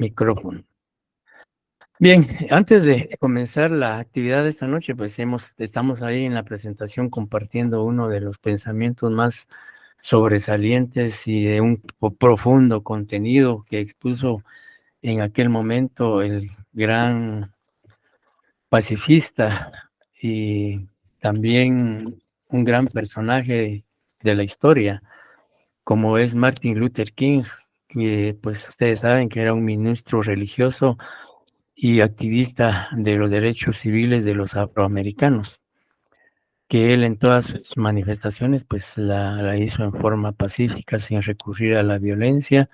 Micrófono. Bien, antes de comenzar la actividad de esta noche, pues estamos ahí en la presentación compartiendo uno de los pensamientos más sobresalientes y de un profundo contenido que expuso en aquel momento el gran pacifista y también un gran personaje de la historia, como es Martin Luther King, que pues ustedes saben que era un ministro religioso y activista de los derechos civiles de los afroamericanos, que él en todas sus manifestaciones pues la hizo en forma pacífica, sin recurrir a la violencia,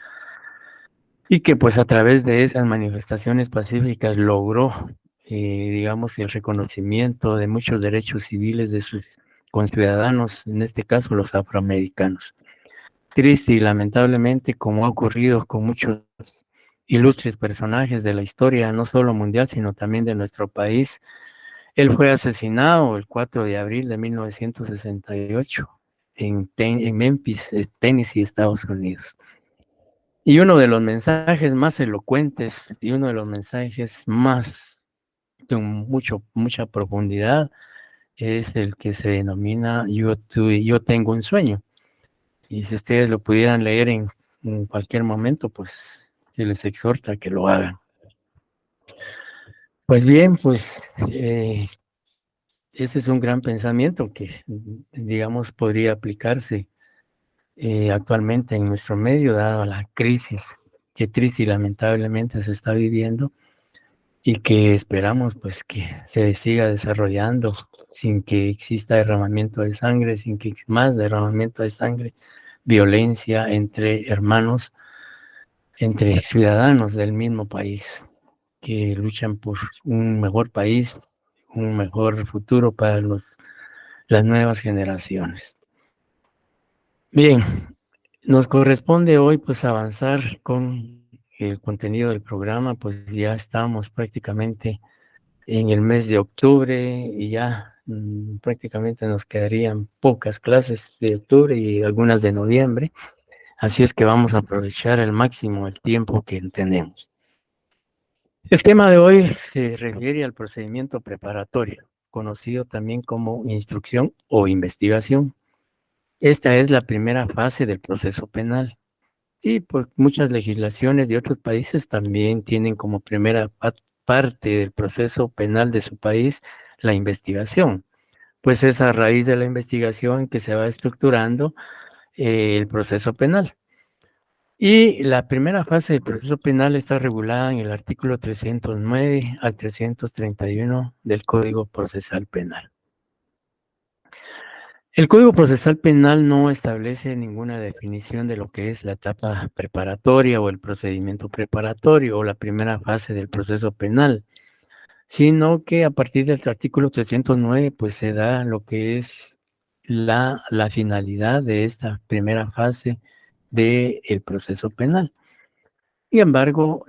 y que pues a través de esas manifestaciones pacíficas logró, digamos, el reconocimiento de muchos derechos civiles de sus conciudadanos, en este caso los afroamericanos. Triste y lamentablemente, como ha ocurrido con muchos ilustres personajes de la historia, no solo mundial, sino también de nuestro país, él fue asesinado el 4 de abril de 1968 en Memphis, Tennessee, Estados Unidos. Y uno de los mensajes más elocuentes y uno de los mensajes más con mucha profundidad es el que se denomina Yo tengo un sueño. Y si ustedes lo pudieran leer en cualquier momento, pues se les exhorta a que lo hagan. Pues bien, pues ese es un gran pensamiento que, digamos, podría aplicarse actualmente en nuestro medio, dado la crisis que triste y lamentablemente se está viviendo y que esperamos pues que se siga desarrollando sin que exista derramamiento de sangre, sin que más derramamiento de sangre, violencia entre hermanos, entre ciudadanos del mismo país que luchan por un mejor país, un mejor futuro para las nuevas generaciones. Bien, nos corresponde hoy pues avanzar con el contenido del programa, pues ya estamos prácticamente en el mes de octubre y ya prácticamente nos quedarían pocas clases de octubre y algunas de noviembre, así es que vamos a aprovechar al máximo el tiempo que tenemos. El tema de hoy se refiere al procedimiento preparatorio, conocido también como instrucción o investigación. Esta es la primera fase del proceso penal y por muchas legislaciones de otros países también tienen como primera parte del proceso penal de su país la investigación, pues es a raíz de la investigación que se va estructurando el proceso penal. Y la primera fase del proceso penal está regulada en el artículo 309 al 331 del Código Procesal Penal. El Código Procesal Penal no establece ninguna definición de lo que es la etapa preparatoria o el procedimiento preparatorio o la primera fase del proceso penal, sino que a partir del artículo 309 pues se da lo que es la finalidad de esta primera fase del proceso penal. Sin embargo,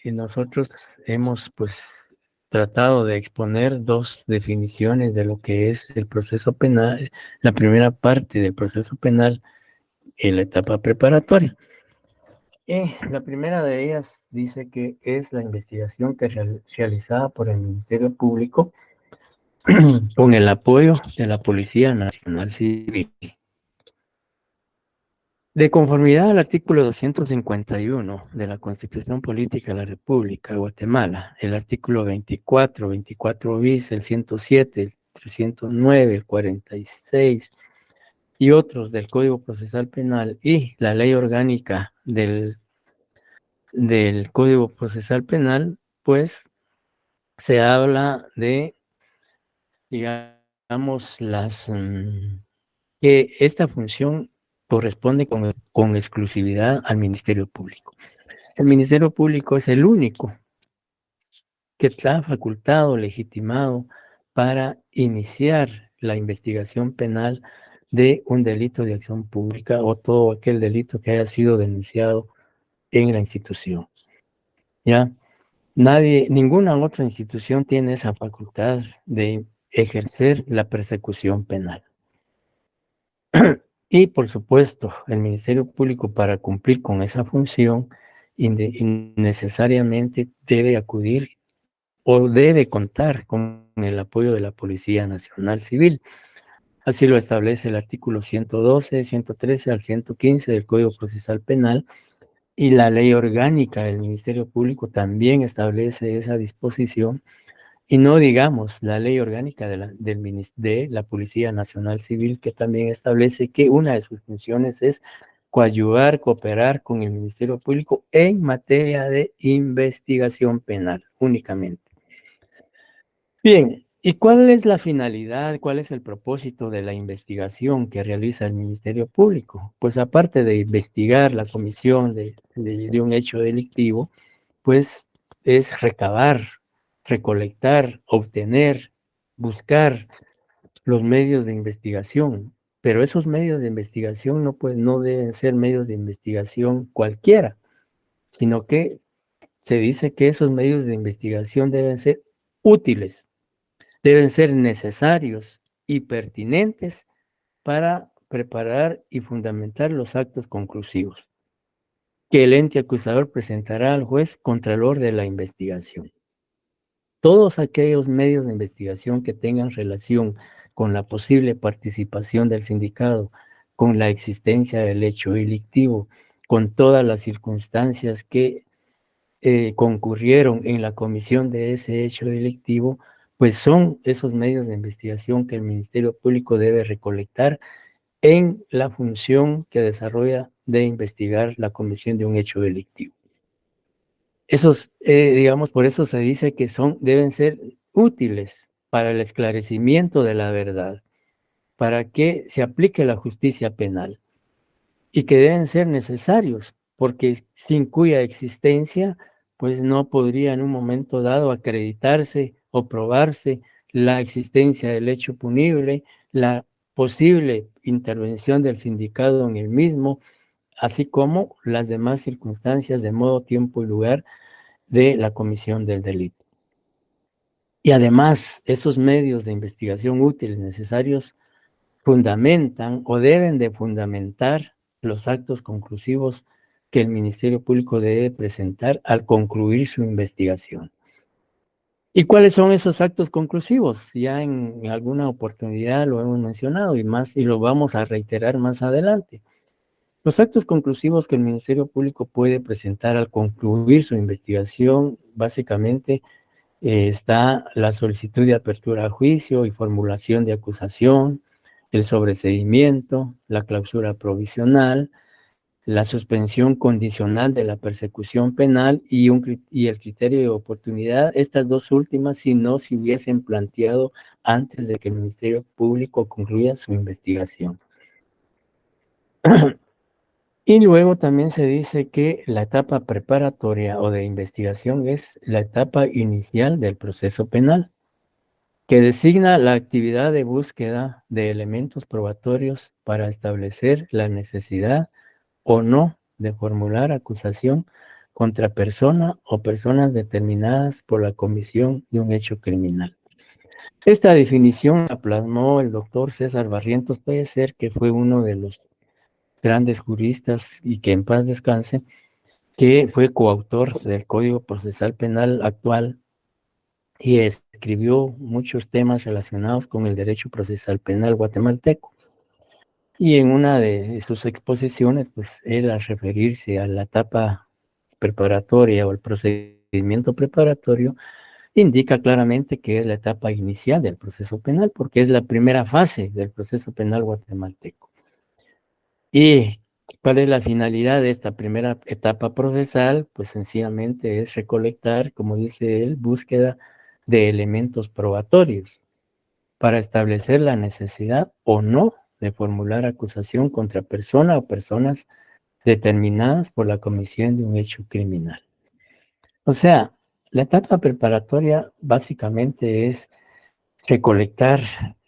nosotros hemos pues tratado de exponer dos definiciones de lo que es el proceso penal, la primera parte del proceso penal en la etapa preparatoria. La primera de ellas dice que es la investigación que es realizada por el Ministerio Público con el apoyo de la Policía Nacional Civil. De conformidad al artículo 251 de la Constitución Política de la República de Guatemala, el artículo 24, 24 bis, el 107, el 309, el 46 y otros del Código Procesal Penal y la Ley Orgánica del Código Procesal Penal, pues se habla de, digamos, que esta función corresponde con exclusividad al Ministerio Público. El Ministerio Público es el único que está facultado, legitimado para iniciar la investigación penal de un delito de acción pública o todo aquel delito que haya sido denunciado en la institución. ¿Ya? Ninguna otra institución tiene esa facultad de ejercer la persecución penal. Y por supuesto, el Ministerio Público, para cumplir con esa función, innecesariamente debe acudir o debe contar con el apoyo de la Policía Nacional Civil. Así lo establece el artículo 112, 113 al 115 del Código Procesal Penal, y la ley orgánica del Ministerio Público también establece esa disposición, y no digamos la ley orgánica de la Policía Nacional Civil, que también establece que una de sus funciones es coadyuvar, cooperar con el Ministerio Público en materia de investigación penal únicamente. Bien, ¿y cuál es la finalidad, cuál es el propósito de la investigación que realiza el Ministerio Público? Pues aparte de investigar la comisión de un hecho delictivo, pues es recabar, recolectar, obtener, buscar los medios de investigación. Pero esos medios de investigación no deben ser medios de investigación cualquiera, sino que se dice que esos medios de investigación deben ser útiles, deben ser necesarios y pertinentes para preparar y fundamentar los actos conclusivos que el ente acusador presentará al juez contralor de la investigación. Todos aquellos medios de investigación que tengan relación con la posible participación del sindicado, con la existencia del hecho delictivo, con todas las circunstancias que concurrieron en la comisión de ese hecho delictivo, pues son esos medios de investigación que el Ministerio Público debe recolectar en la función que desarrolla de investigar la comisión de un hecho delictivo. Esos, digamos, por eso se dice que deben ser útiles para el esclarecimiento de la verdad, para que se aplique la justicia penal, y que deben ser necesarios, porque sin cuya existencia, pues no podría en un momento dado acreditarse o probarse la existencia del hecho punible, la posible intervención del sindicado en el mismo, así como las demás circunstancias de modo, tiempo y lugar de la comisión del delito. Y además, esos medios de investigación útiles necesarios fundamentan o deben de fundamentar los actos conclusivos que el Ministerio Público debe presentar al concluir su investigación. ¿Y cuáles son esos actos conclusivos? Ya en alguna oportunidad lo hemos mencionado y lo vamos a reiterar más adelante. Los actos conclusivos que el Ministerio Público puede presentar al concluir su investigación, básicamente está la solicitud de apertura a juicio y formulación de acusación, el sobreseimiento, la clausura provisional, la suspensión condicional de la persecución penal y el criterio de oportunidad. Estas dos últimas, si no se hubiesen planteado antes de que el Ministerio Público concluya su investigación. Y luego también se dice que la etapa preparatoria o de investigación es la etapa inicial del proceso penal, que designa la actividad de búsqueda de elementos probatorios para establecer la necesidad o no de formular acusación contra persona o personas determinadas por la comisión de un hecho criminal. Esta definición la plasmó el doctor César Barrientos Pellecer, que fue uno de los grandes juristas y que en paz descanse, que fue coautor del Código Procesal Penal actual y escribió muchos temas relacionados con el derecho procesal penal guatemalteco. Y en una de sus exposiciones, pues él, al referirse a la etapa preparatoria o el procedimiento preparatorio, indica claramente que es la etapa inicial del proceso penal, porque es la primera fase del proceso penal guatemalteco. ¿Y cuál es la finalidad de esta primera etapa procesal? Pues sencillamente es recolectar, como dice él, búsqueda de elementos probatorios para establecer la necesidad o no de formular acusación contra persona o personas determinadas por la comisión de un hecho criminal. O sea, la etapa preparatoria básicamente es recolectar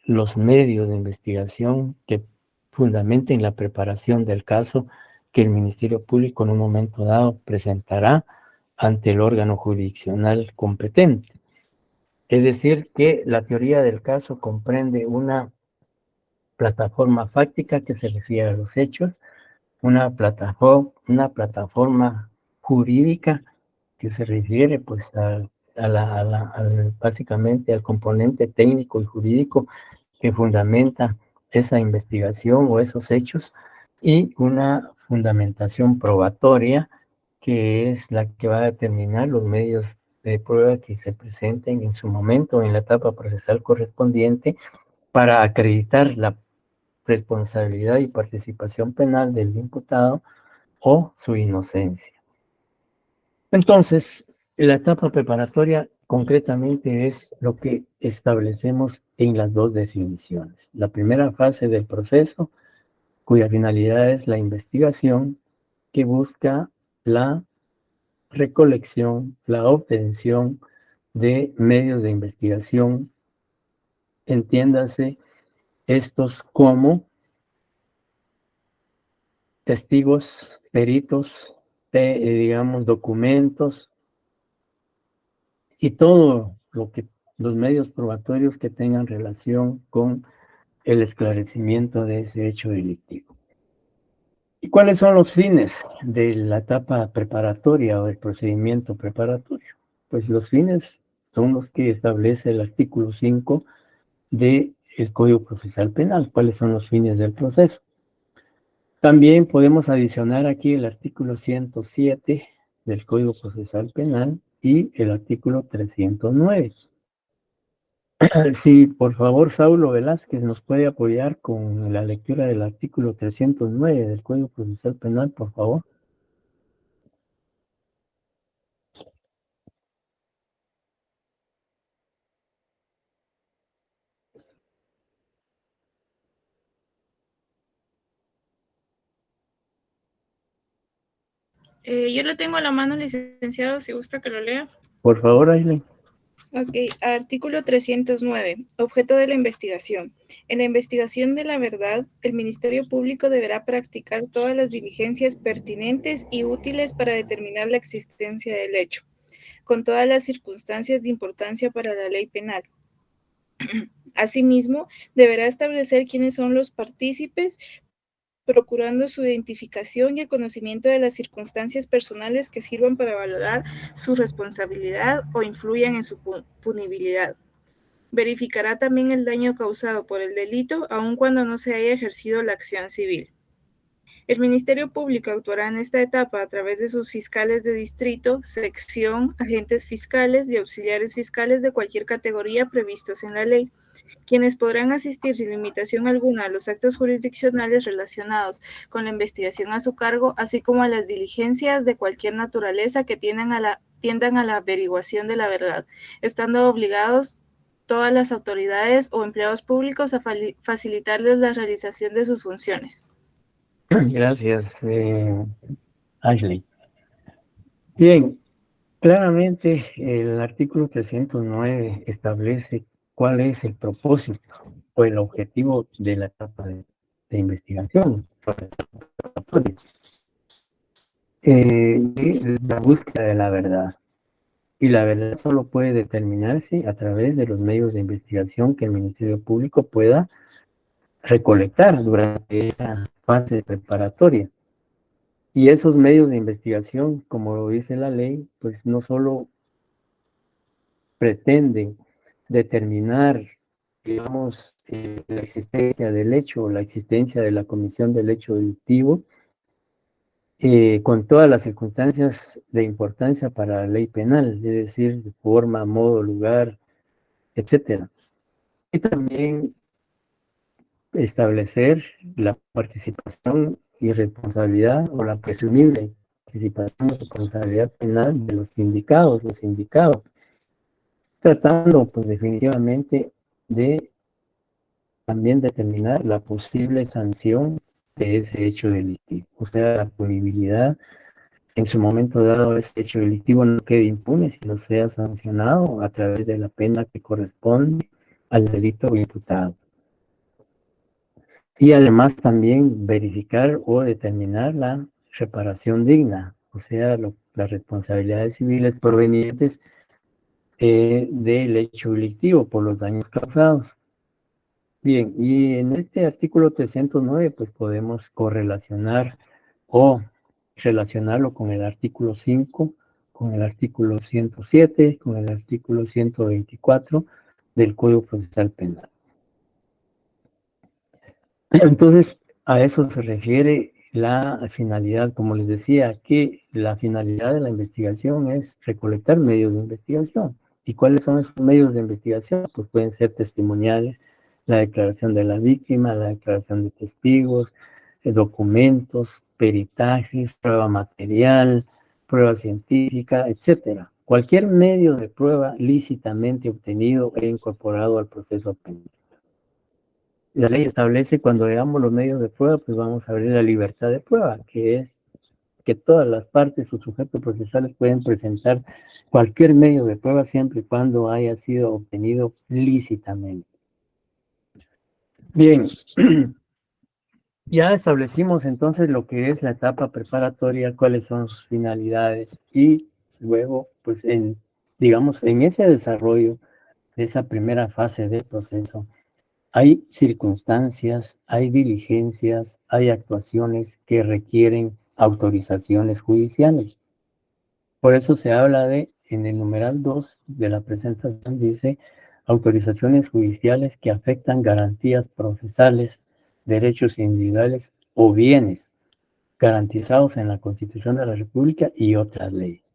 los medios de investigación que fundamenten la preparación del caso que el Ministerio Público en un momento dado presentará ante el órgano jurisdiccional competente. Es decir, que la teoría del caso comprende una plataforma fáctica que se refiere a los hechos, una plataforma jurídica que se refiere pues básicamente al componente técnico y jurídico que fundamenta esa investigación o esos hechos, y una fundamentación probatoria que es la que va a determinar los medios de prueba que se presenten en su momento en la etapa procesal correspondiente para acreditar la responsabilidad y participación penal del imputado o su inocencia. Entonces, la etapa preparatoria concretamente es lo que establecemos en las dos definiciones. La primera fase del proceso, cuya finalidad es la investigación, que busca la recolección, la obtención de medios de investigación, entiéndase estos como testigos, peritos, digamos, documentos y todo lo que los medios probatorios que tengan relación con el esclarecimiento de ese hecho delictivo. ¿Y cuáles son los fines de la etapa preparatoria o del procedimiento preparatorio? Pues los fines son los que establece el artículo 5 del Código Procesal Penal. ¿Cuáles son los fines del proceso? También podemos adicionar aquí el artículo 107 del Código Procesal Penal y el artículo 309. Sí, por favor, Saulo Velázquez nos puede apoyar con la lectura del artículo 309 del Código Procesal Penal, por favor. Yo lo tengo a la mano, licenciado, si gusta que lo lea. Por favor, Aileen. Ok, artículo 309. Objeto de la investigación. En la investigación de la verdad, el Ministerio Público deberá practicar todas las diligencias pertinentes y útiles para determinar la existencia del hecho, con todas las circunstancias de importancia para la ley penal. Asimismo, deberá establecer quiénes son los partícipes, procurando su identificación y el conocimiento de las circunstancias personales que sirvan para valorar su responsabilidad o influyan en su punibilidad. Verificará también el daño causado por el delito, aun cuando no se haya ejercido la acción civil. El Ministerio Público actuará en esta etapa a través de sus fiscales de distrito, sección, agentes fiscales y auxiliares fiscales de cualquier categoría previstos en la ley, quienes podrán asistir sin limitación alguna a los actos jurisdiccionales relacionados con la investigación a su cargo, así como a las diligencias de cualquier naturaleza que tiendan a la averiguación de la verdad, estando obligados todas las autoridades o empleados públicos a facilitarles la realización de sus funciones. Gracias, Ashley. Bien, claramente el artículo 309 establece cuál es el propósito o el objetivo de la etapa de investigación. La búsqueda de la verdad. Y la verdad solo puede determinarse a través de los medios de investigación que el Ministerio Público pueda recolectar durante esa fase preparatoria. Y esos medios de investigación, como lo dice la ley, pues no solo pretenden determinar, digamos, la existencia del hecho o la existencia de la comisión del hecho delictivo, con todas las circunstancias de importancia para la ley penal, es decir, forma, modo, lugar, etcétera. Y también establecer la participación y responsabilidad o la presumible participación y responsabilidad penal de los sindicados, tratando pues definitivamente de también determinar la posible sanción de ese hecho delictivo, o sea, la punibilidad en su momento dado ese hecho delictivo no quede impune, sino sea sancionado a través de la pena que corresponde al delito imputado. Y además también verificar o determinar la reparación digna, o sea, las responsabilidades civiles provenientes del hecho delictivo por los daños causados. Bien, y en este artículo 309 pues podemos correlacionar o relacionarlo con el artículo 5, con el artículo 107, con el artículo 124 del Código Procesal Penal. Entonces, a eso se refiere la finalidad, como les decía, que la finalidad de la investigación es recolectar medios de investigación. ¿Y cuáles son esos medios de investigación? Pues pueden ser testimoniales, la declaración de la víctima, la declaración de testigos, documentos, peritajes, prueba material, prueba científica, etcétera. Cualquier medio de prueba lícitamente obtenido e incorporado al proceso penal. La ley establece cuando veamos los medios de prueba, pues vamos a abrir la libertad de prueba, que es que todas las partes o sujetos procesales pueden presentar cualquier medio de prueba siempre y cuando haya sido obtenido lícitamente. Bien, ya establecimos entonces lo que es la etapa preparatoria, cuáles son sus finalidades y luego, pues digamos, en ese desarrollo de esa primera fase del proceso, hay circunstancias, hay diligencias, hay actuaciones que requieren autorizaciones judiciales. Por eso se habla de, en el numeral 2 de la presentación, dice autorizaciones judiciales que afectan garantías procesales, derechos individuales o bienes garantizados en la Constitución de la República y otras leyes.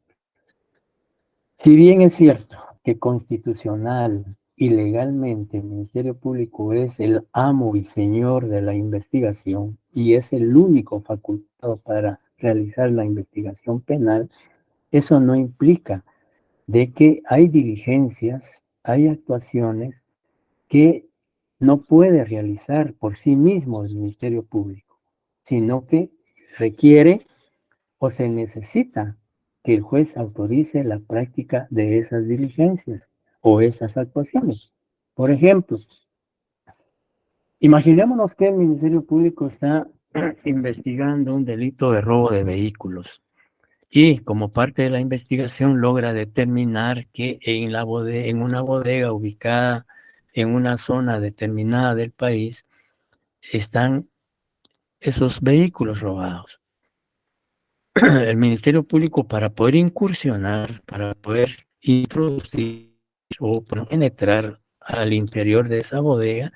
Si bien es cierto que constitucional y legalmente el Ministerio Público es el amo y señor de la investigación y es el único facultado para realizar la investigación penal, eso no implica de que hay diligencias, hay actuaciones que no puede realizar por sí mismo el Ministerio Público, sino que requiere o se necesita que el juez autorice la práctica de esas diligencias o esas actuaciones. Por ejemplo, imaginémonos que el Ministerio Público está investigando un delito de robo de vehículos y como parte de la investigación logra determinar que en una bodega ubicada en una zona determinada del país están esos vehículos robados. El Ministerio Público, para poder incursionar, para poder introducir o penetrar al interior de esa bodega,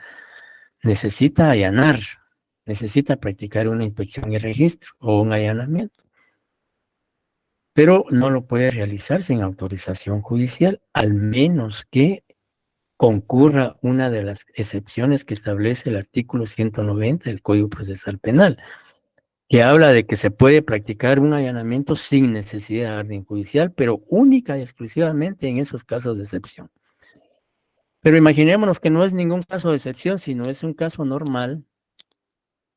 necesita allanar, necesita practicar una inspección y registro o un allanamiento. Pero no lo puede realizar sin autorización judicial, al menos que concurra una de las excepciones que establece el artículo 190 del Código Procesal Penal, que habla de que se puede practicar un allanamiento sin necesidad de orden judicial, pero única y exclusivamente en esos casos de excepción. Pero imaginémonos que no es ningún caso de excepción, sino es un caso normal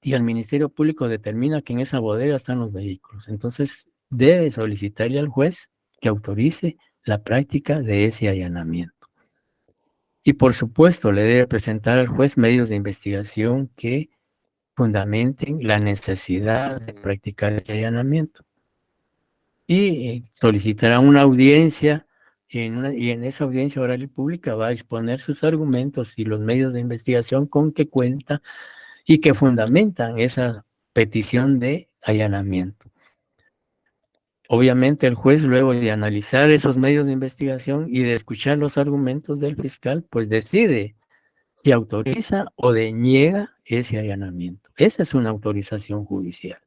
y el Ministerio Público determina que en esa bodega están los vehículos. Entonces, debe solicitarle al juez que autorice la práctica de ese allanamiento. Y por supuesto, le debe presentar al juez medios de investigación que fundamenten la necesidad de practicar ese allanamiento. Y solicitará una audiencia y en esa audiencia oral y pública va a exponer sus argumentos y los medios de investigación con que cuenta y que fundamentan esa petición de allanamiento. Obviamente el juez, luego de analizar esos medios de investigación y de escuchar los argumentos del fiscal, pues decide si autoriza o deniega ese allanamiento. Esa es una autorización judicial.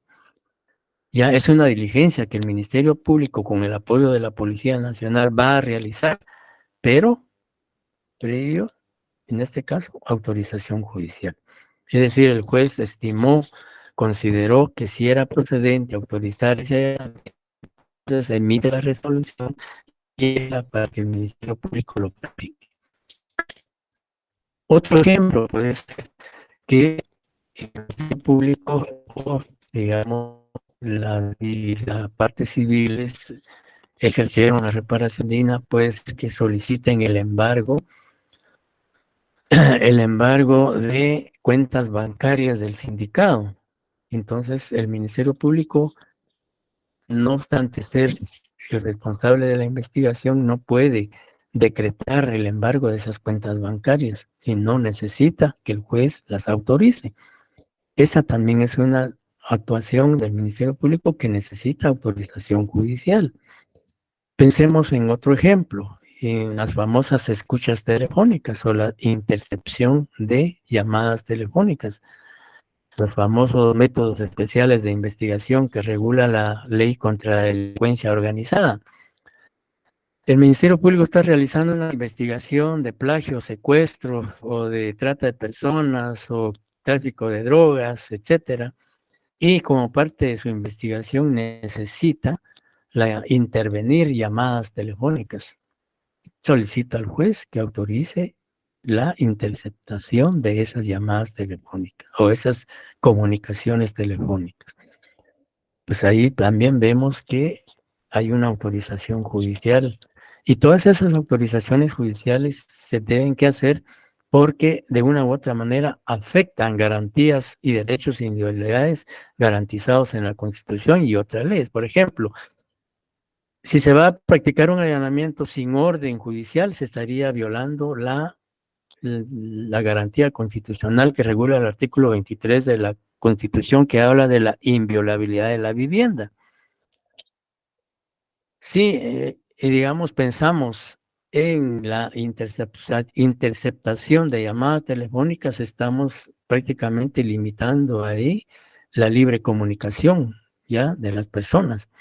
Ya es una diligencia que el Ministerio Público, con el apoyo de la Policía Nacional, va a realizar, pero previo, en este caso, autorización judicial. Es decir, el juez estimó, consideró que si era procedente autorizar ese allanamiento, entonces emite la resolución y para que el Ministerio Público lo practique. Otro ejemplo puede ser que el Ministerio Público o, digamos, la parte civiles ejercieron la reparación digna, puede ser que soliciten el embargo de cuentas bancarias del sindicato. Entonces, el Ministerio Público, no obstante ser el responsable de la investigación, no puede decretar el embargo de esas cuentas bancarias, sino necesita que el juez las autorice. Esa también es una actuación del Ministerio Público que necesita autorización judicial. Pensemos en otro ejemplo, en las famosas escuchas telefónicas o la intercepción de llamadas telefónicas, los famosos métodos especiales de investigación que regula la ley contra la delincuencia organizada. El Ministerio Público está realizando una investigación de plagio, secuestro o de trata de personas o tráfico de drogas, etcétera. Y como parte de su investigación necesita intervenir llamadas telefónicas. Solicita al juez que autorice la interceptación de esas llamadas telefónicas o esas comunicaciones telefónicas. Pues ahí también vemos que hay una autorización judicial y todas esas autorizaciones judiciales se deben que hacer porque de una u otra manera afectan garantías y derechos individuales garantizados en la Constitución y otras leyes. Por ejemplo, si se va a practicar un allanamiento sin orden judicial, se estaría violando la garantía constitucional que regula el artículo 23 de la Constitución, que habla de la inviolabilidad de la vivienda. Sí, digamos, pensamos en la interceptación de llamadas telefónicas, estamos prácticamente limitando ahí la libre comunicación ya de las personas.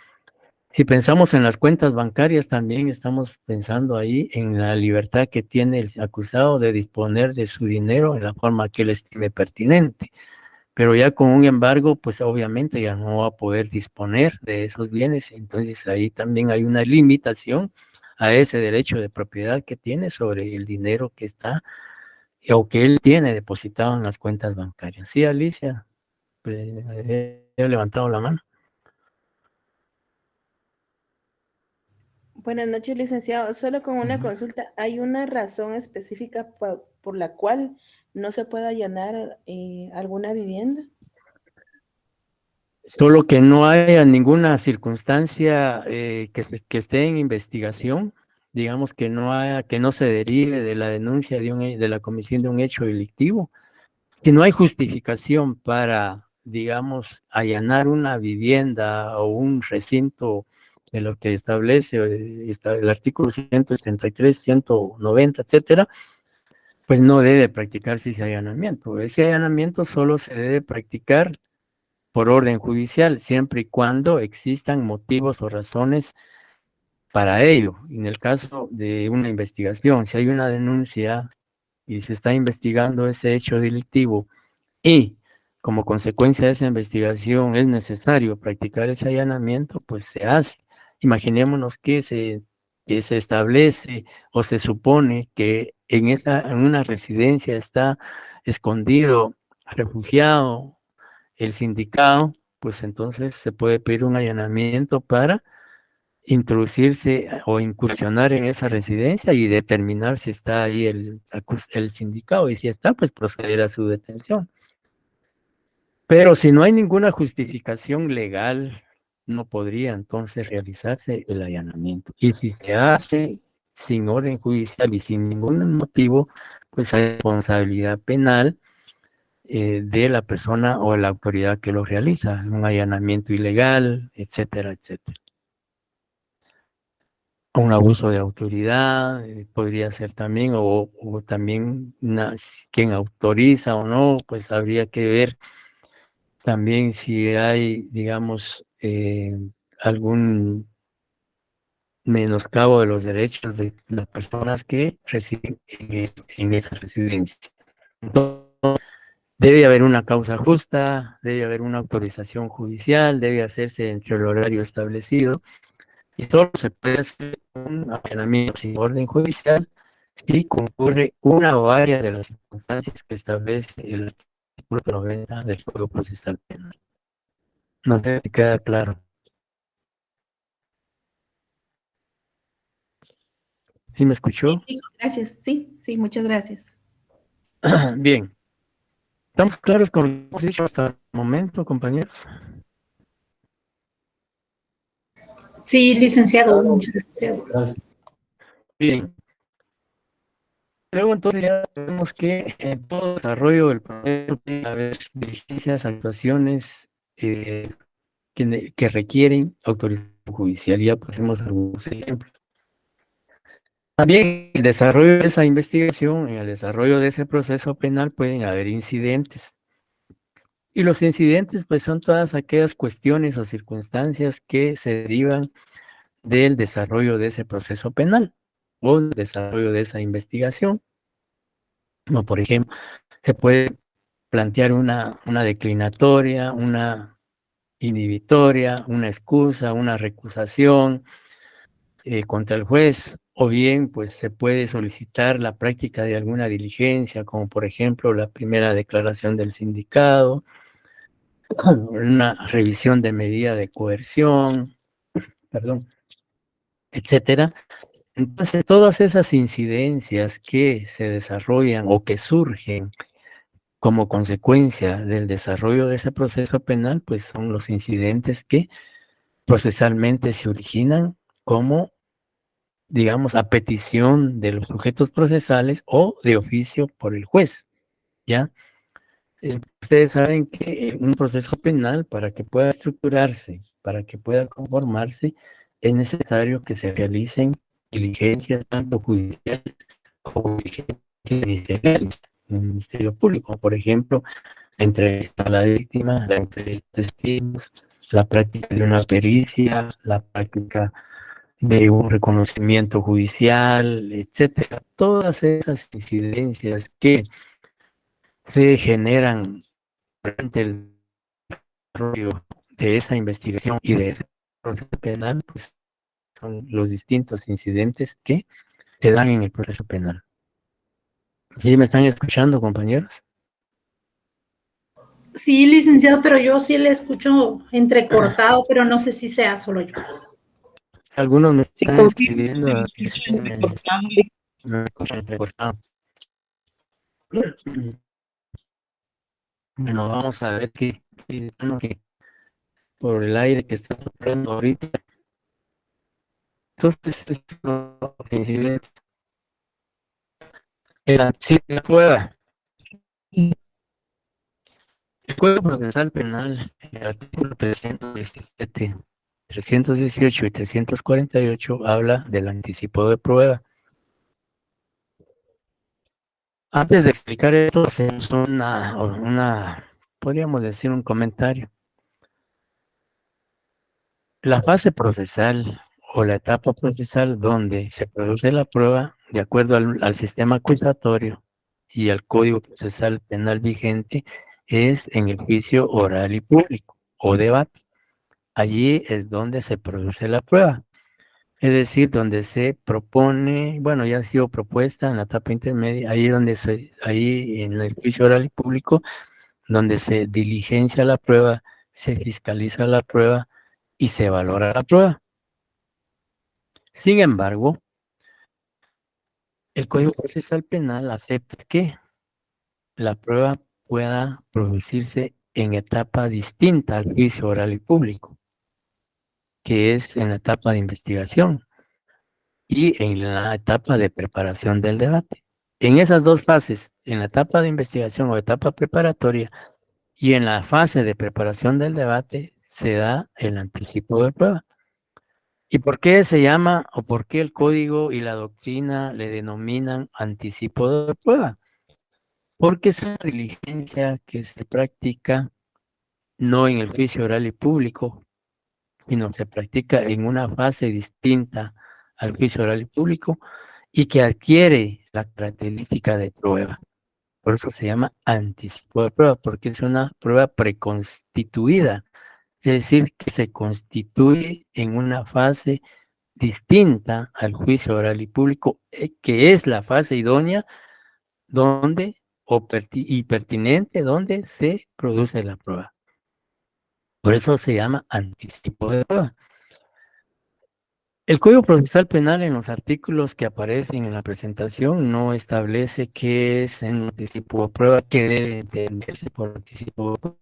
Si pensamos en las cuentas bancarias, también estamos pensando ahí en la libertad que tiene el acusado de disponer de su dinero en la forma que él estime pertinente. Pero ya con un embargo, pues obviamente ya no va a poder disponer de esos bienes. Entonces ahí también hay una limitación a ese derecho de propiedad que tiene sobre el dinero que está o que él tiene depositado en las cuentas bancarias. Sí, Alicia, he levantado la mano. Buenas noches, licenciado. Solo con una consulta, ¿hay una razón específica por la cual no se puede allanar alguna vivienda? Solo que no haya ninguna circunstancia que esté en investigación, digamos que no se derive de la denuncia de la comisión de un hecho delictivo. Si no hay justificación para, digamos, allanar una vivienda o un recinto de lo que establece el artículo 163, 190, etcétera, pues no debe practicarse ese allanamiento. Ese allanamiento solo se debe practicar por orden judicial, siempre y cuando existan motivos o razones para ello. En el caso de una investigación, si hay una denuncia y se está investigando ese hecho delictivo y como consecuencia de esa investigación es necesario practicar ese allanamiento, pues se hace. Imaginémonos que se establece o se supone que en una residencia está escondido, refugiado, el sindicado, pues entonces se puede pedir un allanamiento para introducirse o incursionar en esa residencia y determinar si está ahí el sindicado y si está, pues proceder a su detención. Pero si no hay ninguna justificación legal, no podría entonces realizarse el allanamiento. Y si se hace sin orden judicial y sin ningún motivo, pues hay responsabilidad penal de la persona o la autoridad que lo realiza, un allanamiento ilegal, etcétera, etcétera. Un abuso de autoridad podría ser también, o también quien autoriza o no, pues habría que ver también si hay, digamos, algún menoscabo de los derechos de las personas que residen en esa residencia. Entonces, debe haber una causa justa, debe haber una autorización judicial, debe hacerse entre el horario establecido y solo se puede hacer un allanamiento sin orden judicial si concurre una o varias de las circunstancias que establece el artículo 90 del Código Procesal Penal. No sé si queda claro. ¿Sí me escuchó? Sí, gracias. Sí, muchas gracias. Bien. ¿Estamos claros con lo que hemos dicho hasta el momento, compañeros? Sí, licenciado, muchas gracias. Bien. Luego entonces ya vemos que en todo desarrollo del proyecto debe haber diligencias, actuaciones que requieren autorización judicial. Ya pusimos algunos ejemplos. También en el desarrollo de esa investigación, en el desarrollo de ese proceso penal pueden haber incidentes. Y los incidentes pues son todas aquellas cuestiones o circunstancias que se derivan del desarrollo de ese proceso penal o del desarrollo de esa investigación. Como por ejemplo, se puede plantear una declinatoria, una inhibitoria, una excusa, una recusación contra el juez, o bien pues se puede solicitar la práctica de alguna diligencia, como por ejemplo la primera declaración del sindicado, una revisión de medida de coerción, perdón, etcétera. Entonces, todas esas incidencias que se desarrollan o que surgen como consecuencia del desarrollo de ese proceso penal, pues son los incidentes que procesalmente se originan como, digamos, a petición de los sujetos procesales o de oficio por el juez, ¿ya? Ustedes saben que un proceso penal, para que pueda estructurarse, para que pueda conformarse, es necesario que se realicen diligencias tanto judiciales como diligencias ministeriales en el Ministerio Público. Por ejemplo, la entrevista a la víctima, la entrevista de testigos, la práctica de una pericia, la práctica de un reconocimiento judicial, etcétera. Todas esas incidencias que se generan durante el desarrollo de esa investigación y de ese proceso penal, pues son los distintos incidentes que se dan en el proceso penal. ¿Sí me están escuchando, compañeros? Sí, licenciado, pero yo sí le escucho entrecortado, pero no sé si sea solo yo. Algunos me Sí, están escribiendo que me escuchan entrecortado. Bueno, vamos a ver que por el aire que está soplando ahorita. Entonces, el anticipo de prueba. El Código Procesal Penal, en el artículo 317, 318 y 348, habla del anticipo de prueba. Antes de explicar esto, hacemos podríamos decir un comentario. La fase procesal o la etapa procesal donde se produce la prueba, de acuerdo al sistema acusatorio y al Código Procesal Penal vigente, es en el juicio oral y público o debate. Allí es donde se produce la prueba, es decir, donde se propone, bueno, ya ha sido propuesta en la etapa intermedia, ahí en el juicio oral y público, donde se diligencia la prueba, se fiscaliza la prueba y se valora la prueba. Sin embargo, el Código Procesal Penal acepta que la prueba pueda producirse en etapa distinta al juicio oral y público, que es en la etapa de investigación y en la etapa de preparación del debate. En esas dos fases, en la etapa de investigación o etapa preparatoria y en la fase de preparación del debate, se da el anticipo de prueba. ¿Y por qué se llama o por qué el código y la doctrina le denominan anticipo de prueba? Porque es una diligencia que se practica no en el juicio oral y público, sino se practica en una fase distinta al juicio oral y público y que adquiere la característica de prueba. Por eso se llama anticipo de prueba, porque es una prueba preconstituida, es decir, que se constituye en una fase distinta al juicio oral y público, que es la fase idónea donde y pertinente donde se produce la prueba. Por eso se llama anticipo de prueba. El Código Procesal Penal en los artículos que aparecen en la presentación no establece qué es un anticipo de prueba, qué debe entenderse por anticipo de prueba.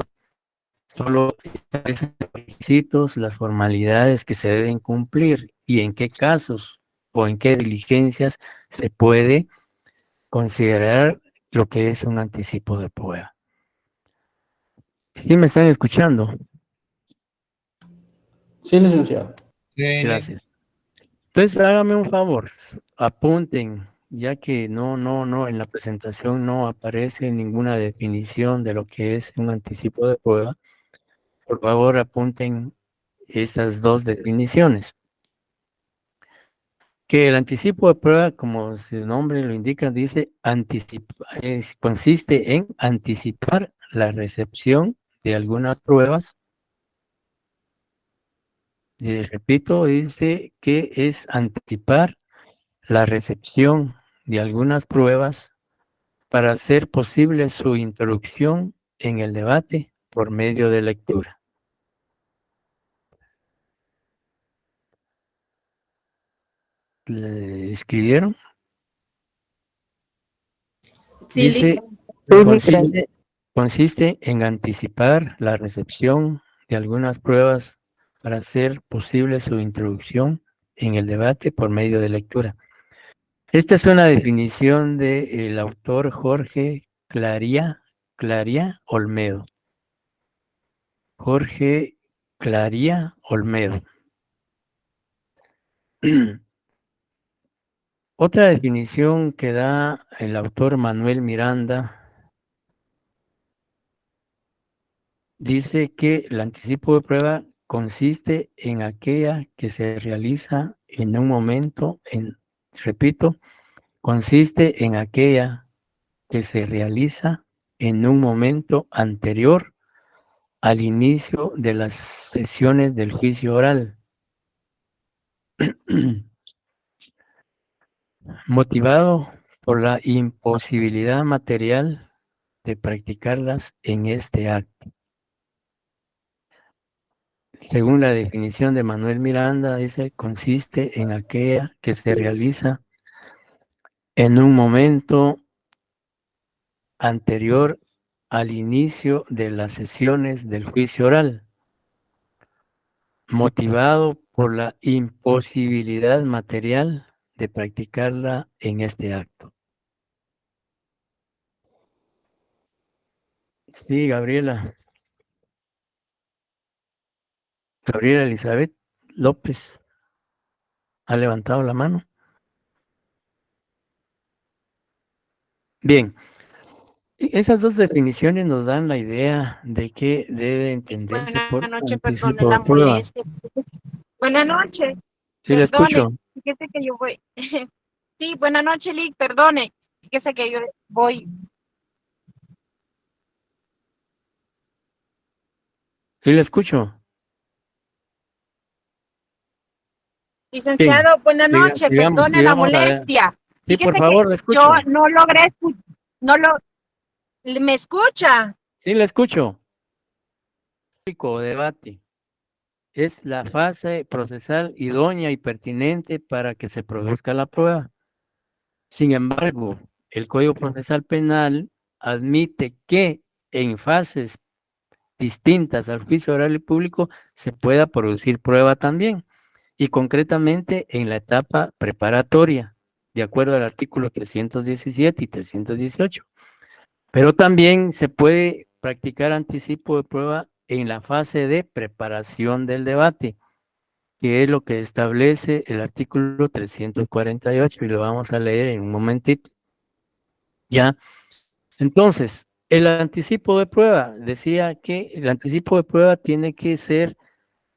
Solo establecen los requisitos, las formalidades que se deben cumplir y en qué casos o en qué diligencias se puede considerar lo que es un anticipo de prueba. ¿Sí me están escuchando? Sí, licenciado. Gracias. Entonces, hágame un favor, apunten, ya que no, en la presentación no aparece ninguna definición de lo que es un anticipo de prueba. Por favor, apunten esas dos definiciones. Que el anticipo de prueba, como su nombre lo indica, dice consiste en anticipar la recepción de algunas pruebas. Repito, dice que es anticipar la recepción de algunas pruebas para hacer posible su introducción en el debate por medio de lectura. ¿Le escribieron? Sí, Dice, consiste en anticipar la recepción de algunas pruebas para hacer posible su introducción en el debate por medio de lectura. Esta es una definición del autor Jorge Claría Olmedo. Jorge Claría Olmedo. Otra definición que da el autor Manuel Miranda dice que el anticipo de prueba consiste en aquella que se realiza en un momento, repito, consiste en aquella que se realiza en un momento anterior al inicio de las sesiones del juicio oral, motivado por la imposibilidad material de practicarlas en este acto. Según la definición de Manuel Miranda, dice, consiste en aquella que se realiza en un momento anterior al inicio de las sesiones del juicio oral, motivado por la imposibilidad material de practicarla en este acto. Sí, Gabriela Elizabeth López ha levantado la mano. Bien, esas dos definiciones nos dan la idea de qué debe entenderse por Buenas noches, perdone anticipo la de prueba. molestia. Buenas noches, Sí, la perdone. escucho. Fíjese que yo voy. Sí, buenas noches, Lick, perdone. Fíjese que yo voy. Sí, la escucho. Bien, Licenciado, buenas noches, perdone la sigamos adelante. molestia. Sí, por Fíjese favor, la que yo escucho. no logré no lo, ¿me escucha? Sí, la escucho. Debate. Es la fase procesal idónea y pertinente para que se produzca la prueba. Sin embargo, el Código Procesal Penal admite que en fases distintas al juicio oral y público se pueda producir prueba también, y concretamente en la etapa preparatoria, de acuerdo al artículo 317 y 318. Pero también se puede practicar anticipo de prueba en la fase de preparación del debate, que es lo que establece el artículo 348 y lo vamos a leer en un momentito. Ya, entonces, el anticipo de prueba, decía que el anticipo de prueba tiene que ser,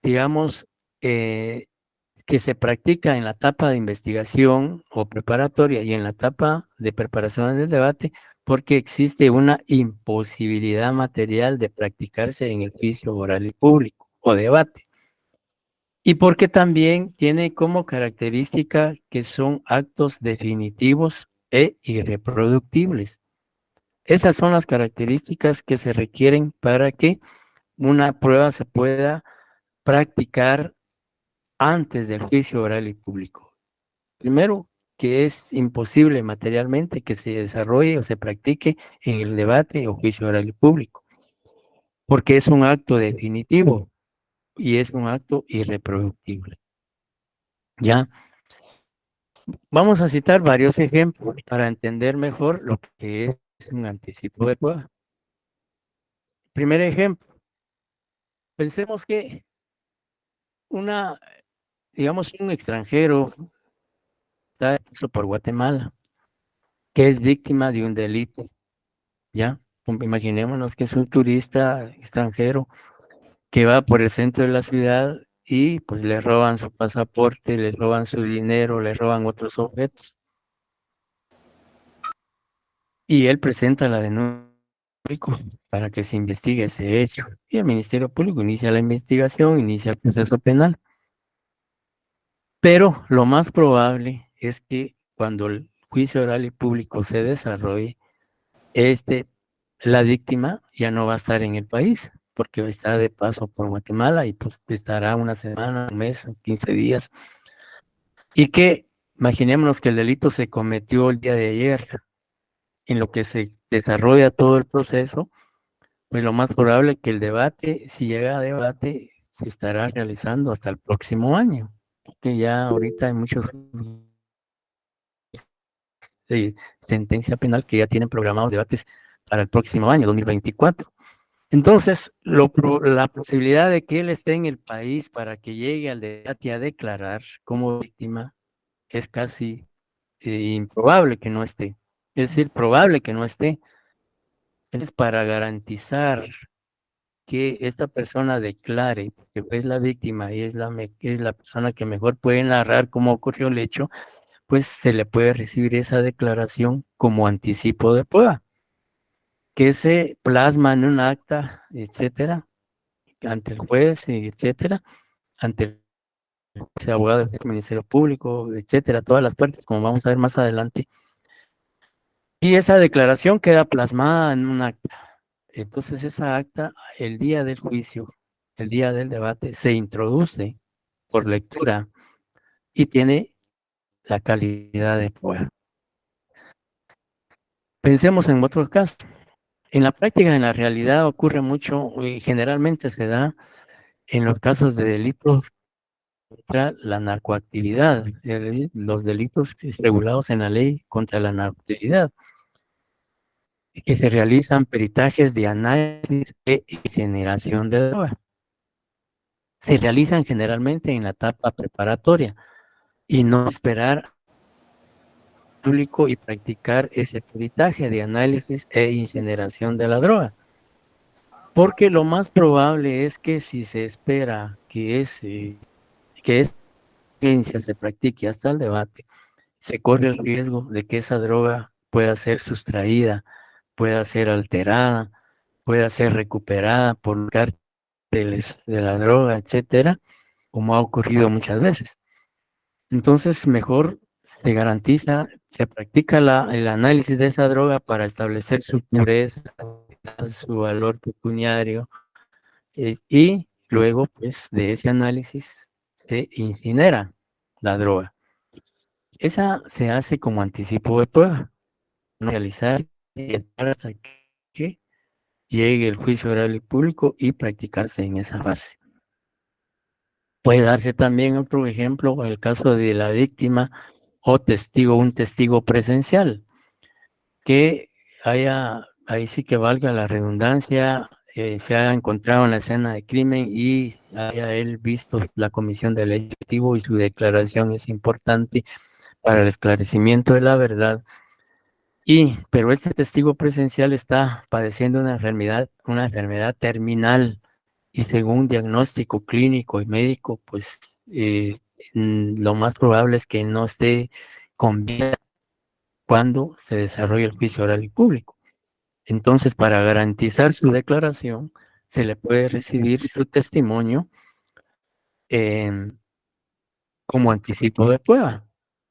digamos, que se practica en la etapa de investigación o preparatoria y en la etapa de preparación del debate, porque existe una imposibilidad material de practicarse en el juicio oral y público o debate. Y porque también tiene como característica que son actos definitivos e irreproductibles. Esas son las características que se requieren para que una prueba se pueda practicar antes del juicio oral y público. Primero, que es imposible materialmente que se desarrolle o se practique en el debate o juicio oral y público, porque es un acto definitivo y es un acto irreproductible. ¿Ya? Vamos a citar varios ejemplos para entender mejor lo que es un anticipo de prueba. Primer ejemplo. Pensemos que digamos, un extranjero está preso por Guatemala, que es víctima de un delito, ¿ya? Imaginémonos que es un turista extranjero que va por el centro de la ciudad y pues le roban su pasaporte, le roban su dinero, le roban otros objetos. Y él presenta la denuncia público para que se investigue ese hecho. Y el Ministerio Público inicia la investigación, inicia el proceso penal. Pero lo más probable es que cuando el juicio oral y público se desarrolle, la víctima ya no va a estar en el país, porque está de paso por Guatemala y pues estará una semana, un mes, 15 días. Y que imaginémonos que el delito se cometió el día de ayer, en lo que se desarrolla todo el proceso, pues lo más probable es que el debate, si llega a debate, se estará realizando hasta el próximo año, porque ya ahorita hay muchos de sentencia penal que ya tienen programados debates para el próximo año, 2024. Entonces, la posibilidad de que él esté en el país para que llegue al debate a declarar como víctima es casi improbable que no esté. Es decir, probable que no esté. Es para garantizar que esta persona declare que es la víctima y es la persona que mejor puede narrar cómo ocurrió el hecho, pues se le puede recibir esa declaración como anticipo de prueba, que se plasma en un acta, etcétera, ante el juez, etcétera, ante el abogado del Ministerio Público, etcétera, todas las partes, como vamos a ver más adelante. Y esa declaración queda plasmada en un acta. Entonces esa acta, el día del juicio, el día del debate, se introduce por lectura y tiene la calidad de prueba. Pensemos en otros casos. En la práctica, en la realidad, ocurre mucho y generalmente se da en los casos de delitos contra la narcoactividad, es decir, los delitos regulados en la ley contra la narcoactividad, que se realizan peritajes de análisis e incineración de droga. Se realizan generalmente en la etapa preparatoria y no esperar público y practicar ese peritaje de análisis e incineración de la droga. Porque lo más probable es que si se espera que esa ciencia se practique hasta el debate, se corre el riesgo de que esa droga pueda ser sustraída, pueda ser alterada, pueda ser recuperada por cárteles de la droga, etcétera, como ha ocurrido muchas veces. Entonces, mejor se garantiza, se practica el análisis de esa droga para establecer su pureza, su valor pecuniario, y luego, pues, de ese análisis se incinera la droga. Esa se hace como anticipo de prueba, no realizar y esperar hasta que llegue el juicio oral y público y practicarse en esa fase. Puede darse también otro ejemplo, el caso de la víctima o un testigo presencial, que ahí sí que valga la redundancia, se haya encontrado en la escena de crimen y haya él visto la comisión del hecho y su declaración es importante para el esclarecimiento de la verdad. Pero este testigo presencial está padeciendo una enfermedad terminal y según diagnóstico clínico y médico, pues lo más probable es que no esté con vida cuando se desarrolle el juicio oral y público. Entonces, para garantizar su declaración, se le puede recibir su testimonio como anticipo de prueba.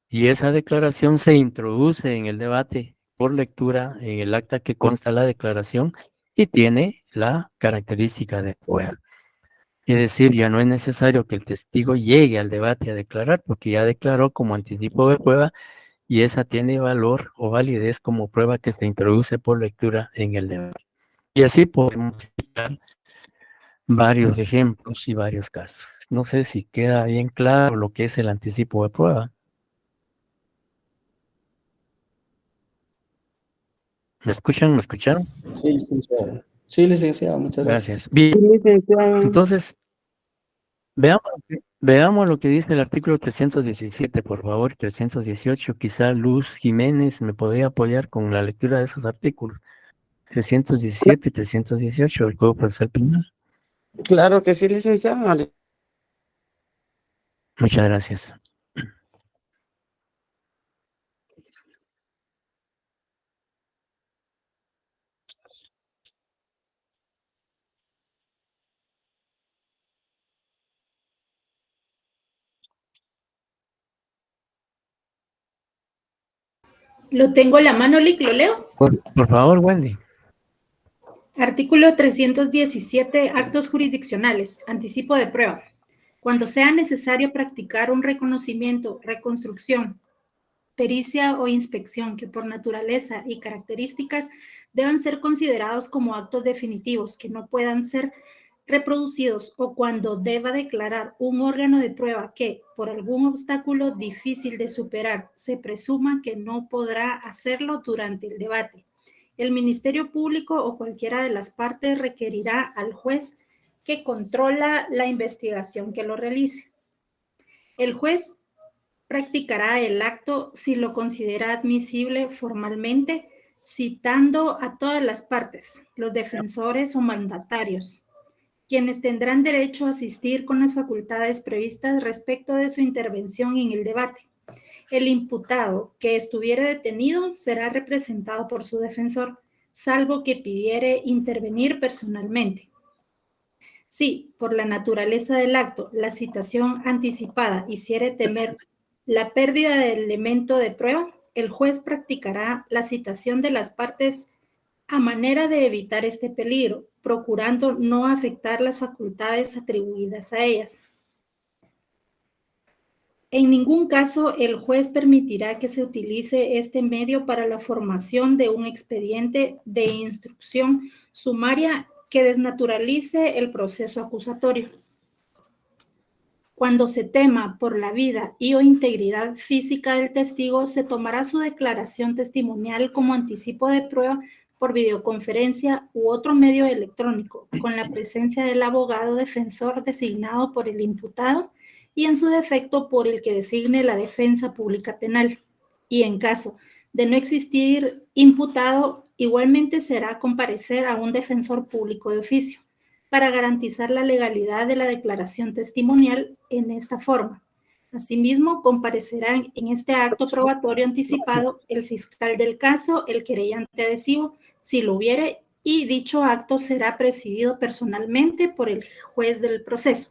Y esa declaración se introduce en el debate por lectura en el acta que consta la declaración y tiene la característica de prueba. Es decir, ya no es necesario que el testigo llegue al debate a declarar porque ya declaró como anticipo de prueba y esa tiene valor o validez como prueba que se introduce por lectura en el debate. Y así podemos citar varios ejemplos y varios casos. No sé si queda bien claro lo que es el anticipo de prueba. ¿Me escuchan? ¿Me escucharon? Sí, licenciado. Sí, licenciado, muchas gracias. Gracias. Bien, Sí, licenciado. entonces, veamos Veamos lo que dice el artículo 317, por favor, 318. Quizá Luz Jiménez me podría apoyar con la lectura de esos artículos. 317 y 318 del Código Procesal Penal. Claro que sí, licenciado. Muchas gracias. Lo tengo en la mano, Lick, ¿lo leo? Por favor, Wendy. Artículo 317, actos jurisdiccionales, anticipo de prueba. Cuando sea necesario practicar un reconocimiento, reconstrucción, pericia o inspección que por naturaleza y características deban ser considerados como actos definitivos que no puedan ser reproducidos o cuando deba declarar un órgano de prueba que, por algún obstáculo difícil de superar, se presuma que no podrá hacerlo durante el debate. El Ministerio Público o cualquiera de las partes requerirá al juez que controla la investigación que lo realice. El juez practicará el acto si lo considera admisible formalmente, citando a todas las partes, los defensores o mandatarios, quienes tendrán derecho a asistir con las facultades previstas respecto de su intervención en el debate. El imputado que estuviere detenido será representado por su defensor, salvo que pidiere intervenir personalmente. Si, por la naturaleza del acto, la citación anticipada hiciere temer la pérdida del elemento de prueba, el juez practicará la citación de las partes a manera de evitar este peligro, procurando no afectar las facultades atribuidas a ellas. En ningún caso el juez permitirá que se utilice este medio para la formación de un expediente de instrucción sumaria que desnaturalice el proceso acusatorio. Cuando se tema por la vida y o integridad física del testigo, se tomará su declaración testimonial como anticipo de prueba por videoconferencia u otro medio electrónico, con la presencia del abogado defensor designado por el imputado y en su defecto por el que designe la defensa pública penal. Y en caso de no existir imputado, igualmente será comparecer a un defensor público de oficio para garantizar la legalidad de la declaración testimonial en esta forma. Asimismo, comparecerán en este acto probatorio anticipado el fiscal del caso, el querellante adhesivo, si lo hubiere, y dicho acto será presidido personalmente por el juez del proceso.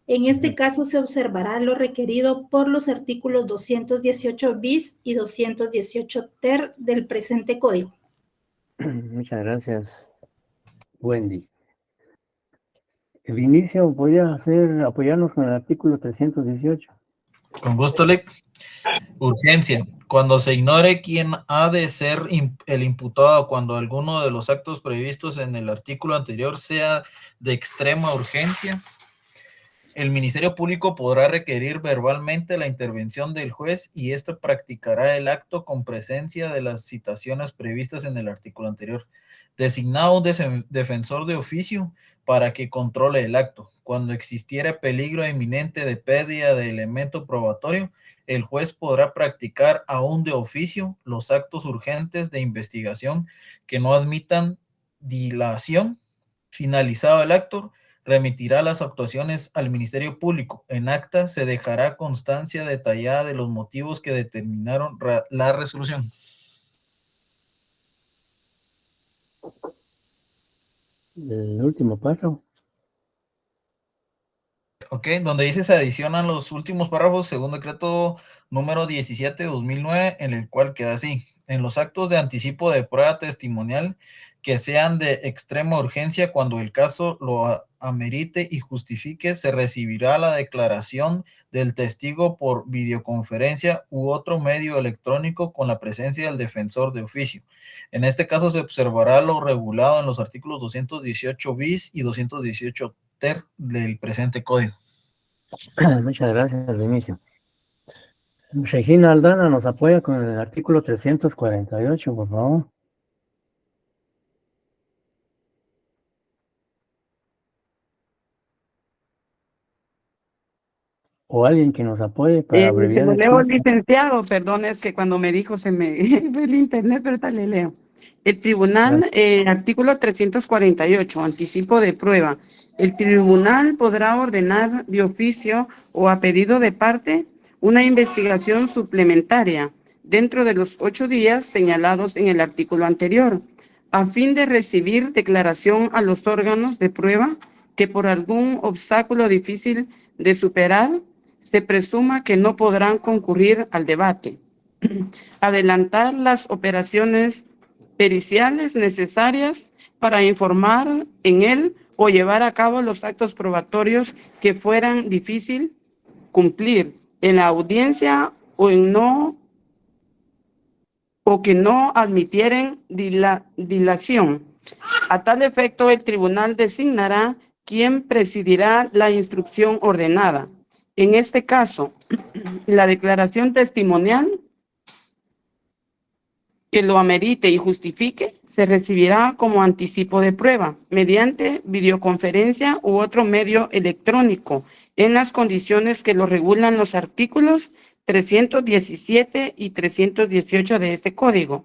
En este caso se observará lo requerido por los artículos 218 bis y 218 ter del presente código. Muchas gracias, Wendy. Vinicio, ¿podría apoyarnos con el artículo 318? Con gusto, Lick. Urgencia. Cuando se ignore quién ha de ser el imputado, cuando alguno de los actos previstos en el artículo anterior sea de extrema urgencia, el Ministerio Público podrá requerir verbalmente la intervención del juez y éste practicará el acto con presencia de las citaciones previstas en el artículo anterior. Designado un defensor de oficio para que controle el acto. Cuando existiera peligro inminente de pérdida de elemento probatorio, el juez podrá practicar aún de oficio los actos urgentes de investigación que no admitan dilación. Finalizado el acto, remitirá las actuaciones al Ministerio Público. En acta se dejará constancia detallada de los motivos que determinaron la resolución. El último párrafo. Ok, donde dice se adicionan los últimos párrafos según decreto número 17/2009, en el cual queda así: en los actos de anticipo de prueba testimonial que sean de extrema urgencia, cuando el caso lo amerite y justifique, se recibirá la declaración del testigo por videoconferencia u otro medio electrónico con la presencia del defensor de oficio. En este caso se observará lo regulado en los artículos 218 bis y 218 ter del presente código. Muchas gracias, Vinicio. Regina Aldana nos apoya con el artículo 348, por favor. o alguien que nos apoye para Se abreviar lo el leo, tiempo. licenciado, perdón, es que cuando me dijo se me fue el internet, pero ahorita le leo. El tribunal, artículo 348, anticipo de prueba. El tribunal podrá ordenar de oficio o a pedido de parte una investigación suplementaria dentro de los 8 días señalados en el artículo anterior, a fin de recibir declaración a los órganos de prueba que por algún obstáculo difícil de superar se presuma que no podrán concurrir al debate. Adelantar las operaciones periciales necesarias para informar en él o llevar a cabo los actos probatorios que fueran difícil cumplir en la audiencia o que no admitieren dilación. A tal efecto, el tribunal designará quien presidirá la instrucción ordenada. En este caso, la declaración testimonial que lo amerite y justifique se recibirá como anticipo de prueba mediante videoconferencia u otro medio electrónico en las condiciones que lo regulan los artículos 317 y 318 de este código.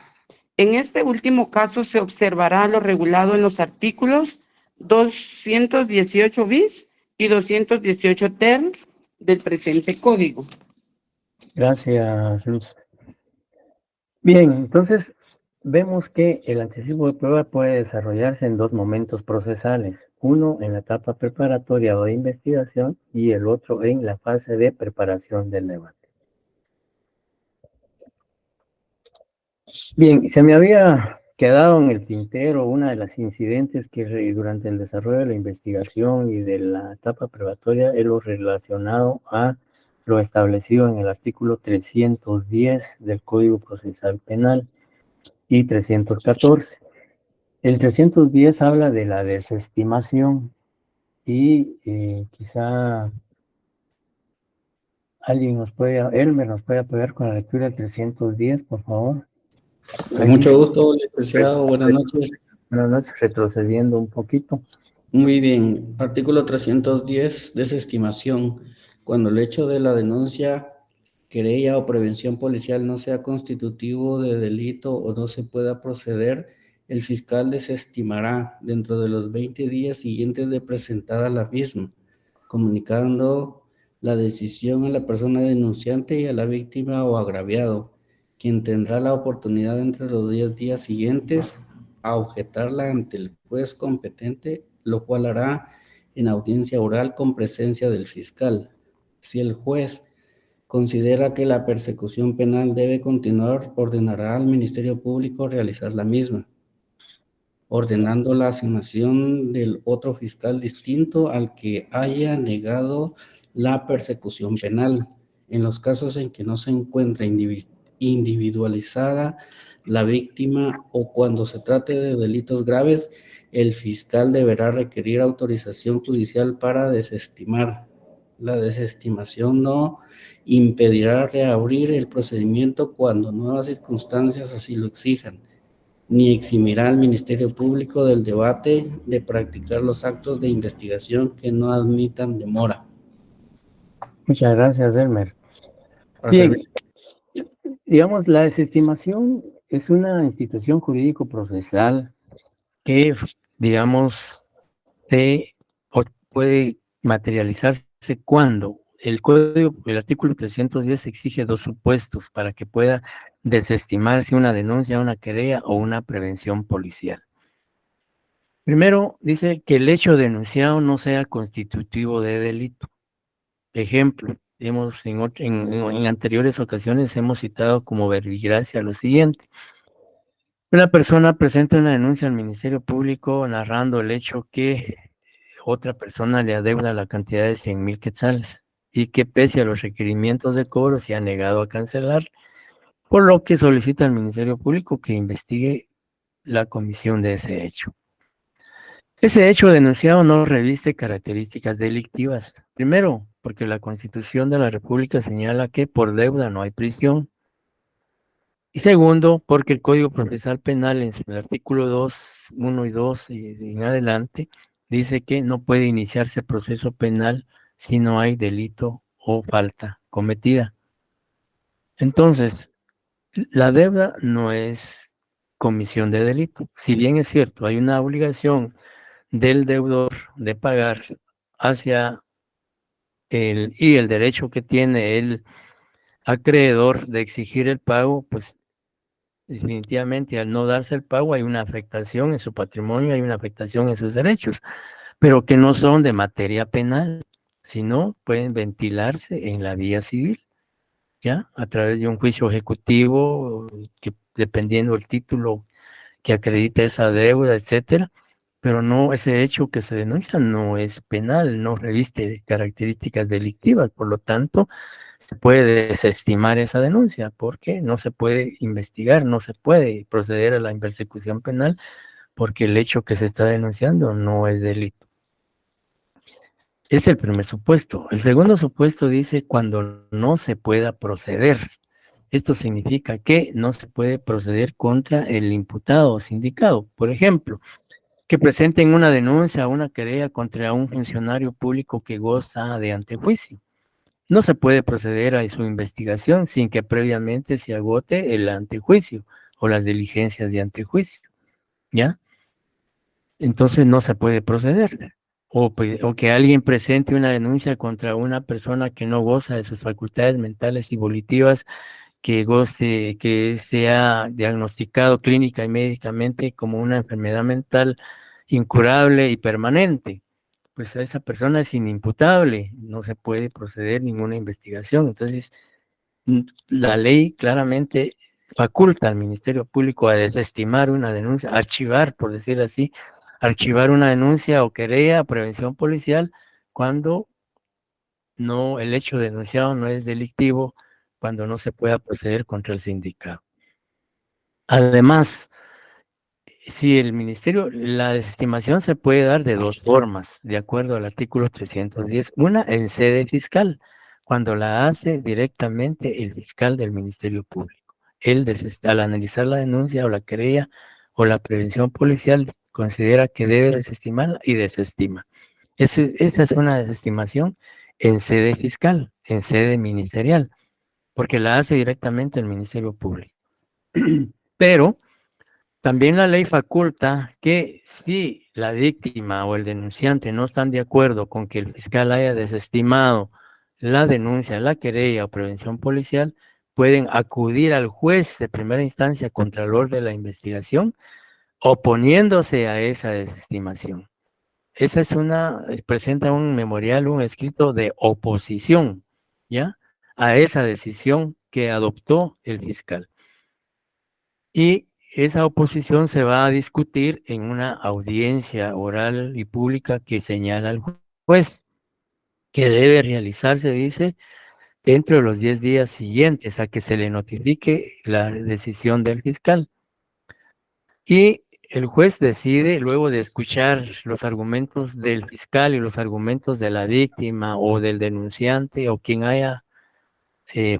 En este último caso se observará lo regulado en los artículos 218 bis y 218 terms del presente código. Gracias, Luz. Bien, entonces vemos que el anticipo de prueba puede desarrollarse en dos momentos procesales, uno en la etapa preparatoria o de investigación y el otro en la fase de preparación del debate. Bien, se me había quedado en el tintero una de las incidentes que durante el desarrollo de la investigación y de la etapa preparatoria es lo relacionado a lo establecido en el artículo 310 del Código Procesal Penal y 314. El 310 habla de la desestimación y quizá alguien Elmer nos puede apoyar con la lectura del 310, por favor. Con mucho gusto, licenciado. Buenas noches. Buenas noches, retrocediendo un poquito. Muy bien. Artículo 310, desestimación. Cuando el hecho de la denuncia, querella o prevención policial no sea constitutivo de delito o no se pueda proceder, el fiscal desestimará dentro de los 20 días siguientes de presentada la misma, comunicando la decisión a la persona denunciante y a la víctima o agraviado, quien tendrá la oportunidad entre los 10 días siguientes a objetarla ante el juez competente, lo cual hará en audiencia oral con presencia del fiscal. Si el juez considera que la persecución penal debe continuar, ordenará al Ministerio Público realizar la misma, ordenando la asignación del otro fiscal distinto al que haya negado la persecución penal. En los casos en que no se encuentra individualizada la víctima o cuando se trate de delitos graves, el fiscal deberá requerir autorización judicial para desestimar. La desestimación no impedirá reabrir el procedimiento cuando nuevas circunstancias así lo exijan, ni eximirá al Ministerio Público del debate de practicar los actos de investigación que no admitan demora. Muchas gracias, Elmer. Bien, digamos, la desestimación es una institución jurídico-procesal que, digamos, puede materializarse cuando el artículo 310 exige dos supuestos para que pueda desestimarse una denuncia, una querella o una prevención policial. Primero, dice que el hecho denunciado no sea constitutivo de delito. Ejemplo, en anteriores ocasiones hemos citado como verbigracia lo siguiente. Una persona presenta una denuncia al Ministerio Público narrando el hecho que otra persona le adeuda la cantidad de 100,000 quetzales y que pese a los requerimientos de cobro se ha negado a cancelar, por lo que solicita al Ministerio Público que investigue la comisión de ese hecho. Ese hecho denunciado no reviste características delictivas. Primero, porque la Constitución de la República señala que por deuda no hay prisión. Y segundo, porque el Código Procesal Penal en el artículo 2, 1 y 2 y en adelante dice que no puede iniciarse proceso penal si no hay delito o falta cometida. Entonces, la deuda no es comisión de delito. Si bien es cierto, hay una obligación del deudor de pagar hacia y el derecho que tiene el acreedor de exigir el pago, pues definitivamente al no darse el pago hay una afectación en su patrimonio, hay una afectación en sus derechos, pero que no son de materia penal, sino pueden ventilarse en la vía civil, ¿ya? A través de un juicio ejecutivo, que dependiendo del título que acredite esa deuda, etcétera, pero no, ese hecho que se denuncia no es penal, no reviste características delictivas, por lo tanto, se puede desestimar esa denuncia porque no se puede investigar, no se puede proceder a la persecución penal porque el hecho que se está denunciando no es delito. Es el primer supuesto. El segundo supuesto dice cuando no se pueda proceder. Esto significa que no se puede proceder contra el imputado o sindicado. Por ejemplo, que presenten una denuncia o una querella contra un funcionario público que goza de antejuicio. No se puede proceder a su investigación sin que previamente se agote el antejuicio o las diligencias de antejuicio, ¿ya? Entonces no se puede proceder. O que alguien presente una denuncia contra una persona que no goza de sus facultades mentales y volitivas, que sea diagnosticado clínica y médicamente como una enfermedad mental incurable y permanente, pues a esa persona es inimputable, no se puede proceder ninguna investigación. Entonces, la ley claramente faculta al Ministerio Público a desestimar una denuncia, archivar, por decir así, archivar una denuncia o querella, prevención policial, cuando no, el hecho denunciado no es delictivo, cuando no se pueda proceder contra el sindicado. Además, si el ministerio, la desestimación se puede dar de dos formas, de acuerdo al artículo 310. Una en sede fiscal, cuando la hace directamente el fiscal del Ministerio Público. Él, al analizar la denuncia o la querella o la prevención policial, considera que debe desestimarla y desestima. Esa es una desestimación en sede fiscal, en sede ministerial, porque la hace directamente el Ministerio Público. Pero también la ley faculta que si la víctima o el denunciante no están de acuerdo con que el fiscal haya desestimado la denuncia, la querella o prevención policial, pueden acudir al juez de primera instancia contralor de la investigación oponiéndose a esa desestimación. Esa es presenta un memorial, un escrito de oposición, ¿ya? A esa decisión que adoptó el fiscal. Y esa oposición se va a discutir en una audiencia oral y pública que señala el juez, que debe realizarse, dice, dentro de los 10 días siguientes a que se le notifique la decisión del fiscal. Y el juez decide, luego de escuchar los argumentos del fiscal y los argumentos de la víctima o del denunciante o quien haya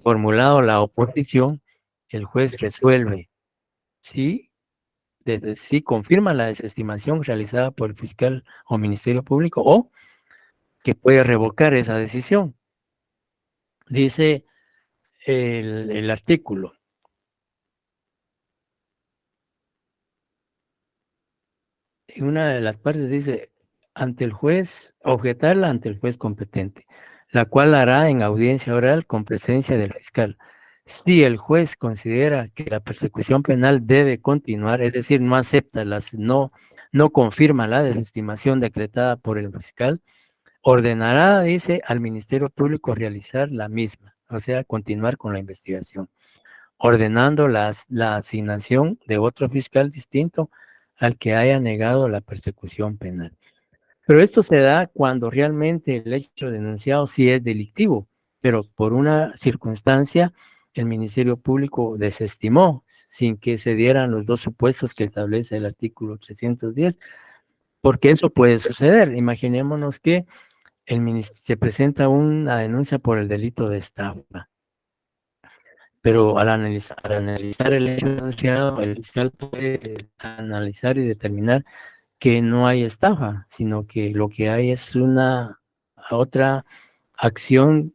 formulado la oposición, el juez resuelve si confirma la desestimación realizada por el fiscal o Ministerio Público o que puede revocar esa decisión. Dice el artículo. En una de las partes dice, objetarla ante el juez competente, la cual hará en audiencia oral con presencia del fiscal. Si el juez considera que la persecución penal debe continuar, es decir, no acepta no confirma la desestimación decretada por el fiscal, ordenará, dice, al Ministerio Público realizar la misma, o sea, continuar con la investigación, ordenando la asignación de otro fiscal distinto al que haya negado la persecución penal. Pero esto se da cuando realmente el hecho denunciado sí es delictivo, pero por una circunstancia el Ministerio Público desestimó sin que se dieran los dos supuestos que establece el artículo 310, porque eso puede suceder. Imaginémonos que se presenta una denuncia por el delito de estafa, pero al analizar el hecho denunciado, el fiscal puede analizar y determinar que no hay estafa, sino que lo que hay es una otra acción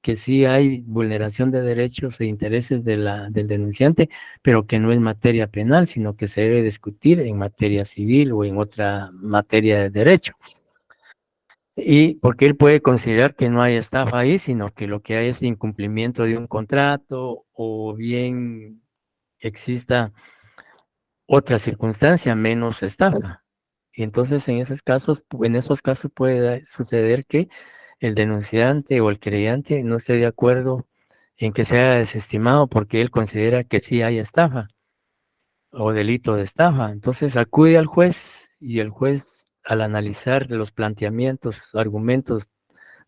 que sí hay vulneración de derechos e intereses del denunciante, pero que no es materia penal, sino que se debe discutir en materia civil o en otra materia de derecho. Y porque él puede considerar que no hay estafa ahí, sino que lo que hay es incumplimiento de un contrato o bien exista otra circunstancia menos estafa. Y entonces en esos casos puede suceder que el denunciante o el creyente no esté de acuerdo en que sea desestimado porque él considera que sí hay estafa o delito de estafa. Entonces acude al juez y el juez, al analizar los planteamientos, argumentos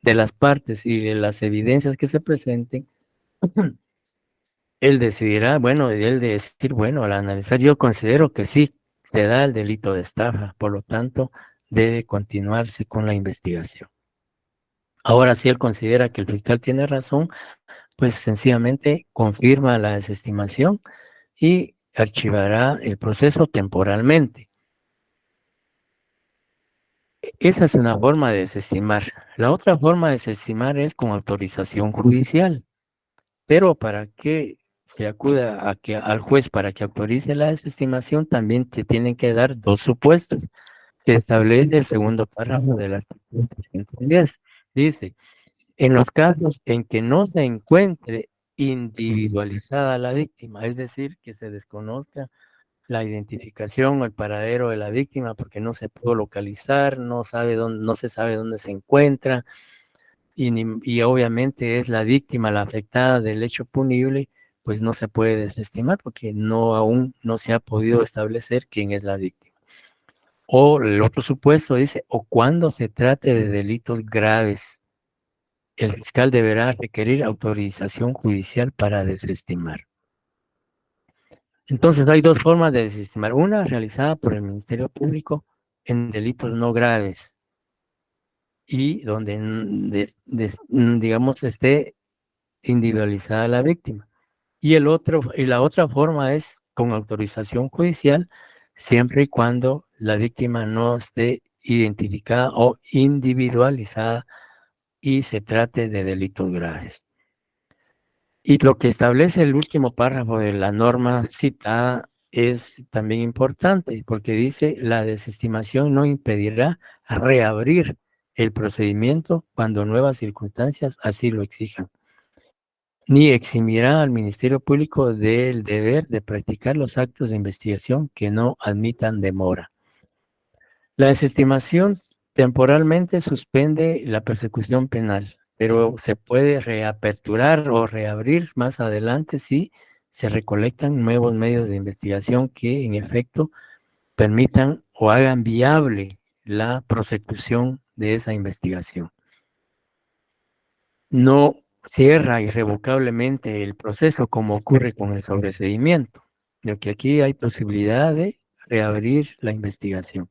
de las partes y de las evidencias que se presenten, él decidirá, bueno, él de decir, bueno, al analizar yo considero que sí se da el delito de estafa, por lo tanto debe continuarse con la investigación. Ahora, si él considera que el fiscal tiene razón, pues sencillamente confirma la desestimación y archivará el proceso temporalmente. Esa es una forma de desestimar. La otra forma de desestimar es con autorización judicial. Pero para que se acuda al juez para que autorice la desestimación, también te tienen que dar dos supuestos que establece el segundo párrafo del artículo 310. Dice, en los casos en que no se encuentre individualizada la víctima, es decir, que se desconozca la identificación o el paradero de la víctima porque no se pudo localizar, no se sabe dónde se encuentra, y obviamente es la víctima la afectada del hecho punible, pues no se puede desestimar porque aún no se ha podido establecer quién es la víctima. O el otro supuesto dice, o cuando se trate de delitos graves, el fiscal deberá requerir autorización judicial para desestimar. Entonces hay dos formas de desestimar. Una realizada por el Ministerio Público en delitos no graves y donde, digamos, esté individualizada la víctima. Y la otra forma es con autorización judicial, siempre y cuando la víctima no esté identificada o individualizada y se trate de delitos graves. Y lo que establece el último párrafo de la norma citada es también importante porque dice la desestimación no impedirá reabrir el procedimiento cuando nuevas circunstancias así lo exijan, ni eximirá al Ministerio Público del deber de practicar los actos de investigación que no admitan demora. La desestimación temporalmente suspende la persecución penal, pero se puede reaperturar o reabrir más adelante si se recolectan nuevos medios de investigación que en efecto permitan o hagan viable la prosecución de esa investigación. No cierra irrevocablemente el proceso como ocurre con el sobreseimiento, ya que aquí hay posibilidad de reabrir la investigación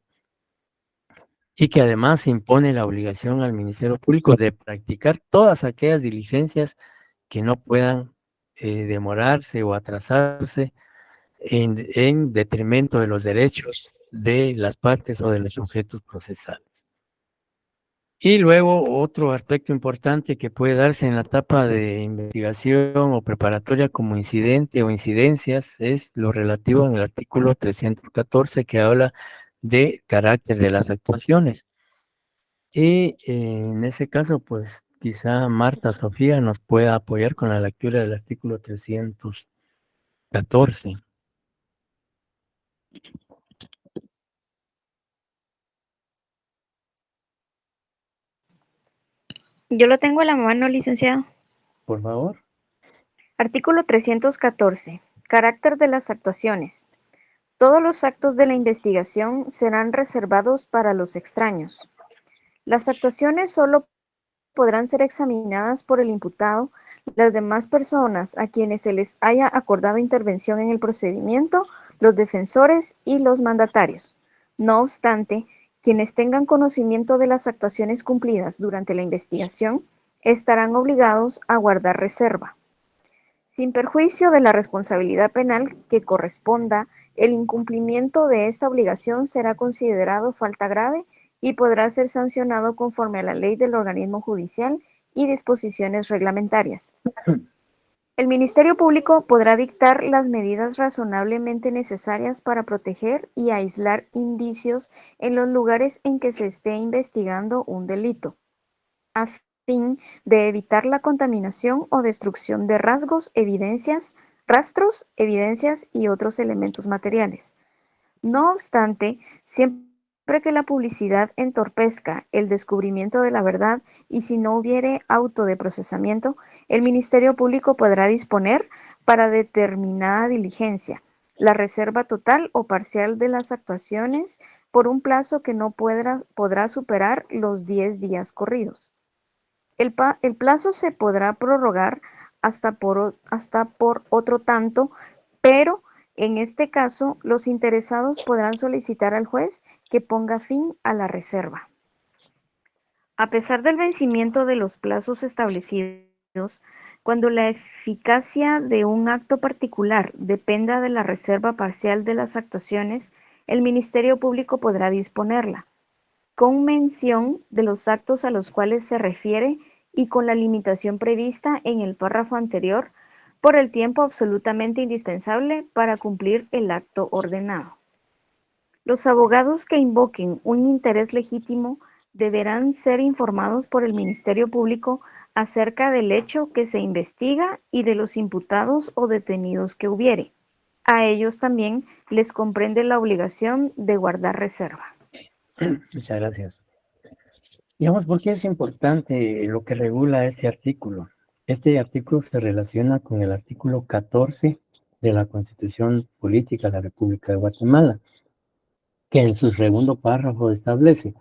y que además impone la obligación al Ministerio Público de practicar todas aquellas diligencias que no puedan demorarse o atrasarse en detrimento de los derechos de las partes o de los sujetos procesales. Y luego otro aspecto importante que puede darse en la etapa de investigación o preparatoria como incidente o incidencias es lo relativo en el artículo 314 que habla de carácter de las actuaciones. Y en ese caso, pues quizá Marta Sofía nos pueda apoyar con la lectura del artículo 314. Yo lo tengo a la mano, licenciado. Por favor. Artículo 314. Carácter de las actuaciones. Todos los actos de la investigación serán reservados para los extraños. Las actuaciones solo podrán ser examinadas por el imputado, las demás personas a quienes se les haya acordado intervención en el procedimiento, los defensores y los mandatarios. No obstante, quienes tengan conocimiento de las actuaciones cumplidas durante la investigación estarán obligados a guardar reserva. Sin perjuicio de la responsabilidad penal que corresponda, el incumplimiento de esta obligación será considerado falta grave y podrá ser sancionado conforme a la ley del organismo judicial y disposiciones reglamentarias. El Ministerio Público podrá dictar las medidas razonablemente necesarias para proteger y aislar indicios en los lugares en que se esté investigando un delito, a fin de evitar la contaminación o destrucción de rastros, evidencias y otros elementos materiales. No obstante, siempre que la publicidad entorpezca el descubrimiento de la verdad y si no hubiere auto de procesamiento, el Ministerio Público podrá disponer para determinada diligencia la reserva total o parcial de las actuaciones por un plazo que no podrá superar los 10 días corridos. El plazo se podrá prorrogar hasta por otro tanto, pero en este caso, los interesados podrán solicitar al juez que ponga fin a la reserva. A pesar del vencimiento de los plazos establecidos, cuando la eficacia de un acto particular dependa de la reserva parcial de las actuaciones, el Ministerio Público podrá disponerla, con mención de los actos a los cuales se refiere y con la limitación prevista en el párrafo anterior, por el tiempo absolutamente indispensable para cumplir el acto ordenado. Los abogados que invoquen un interés legítimo deberán ser informados por el Ministerio Público acerca del hecho que se investiga y de los imputados o detenidos que hubiere. A ellos también les comprende la obligación de guardar reserva. Muchas gracias. Digamos, ¿por qué es importante lo que regula este artículo? Este artículo se relaciona con el artículo 14 de la Constitución Política de la República de Guatemala, que en su segundo párrafo establece: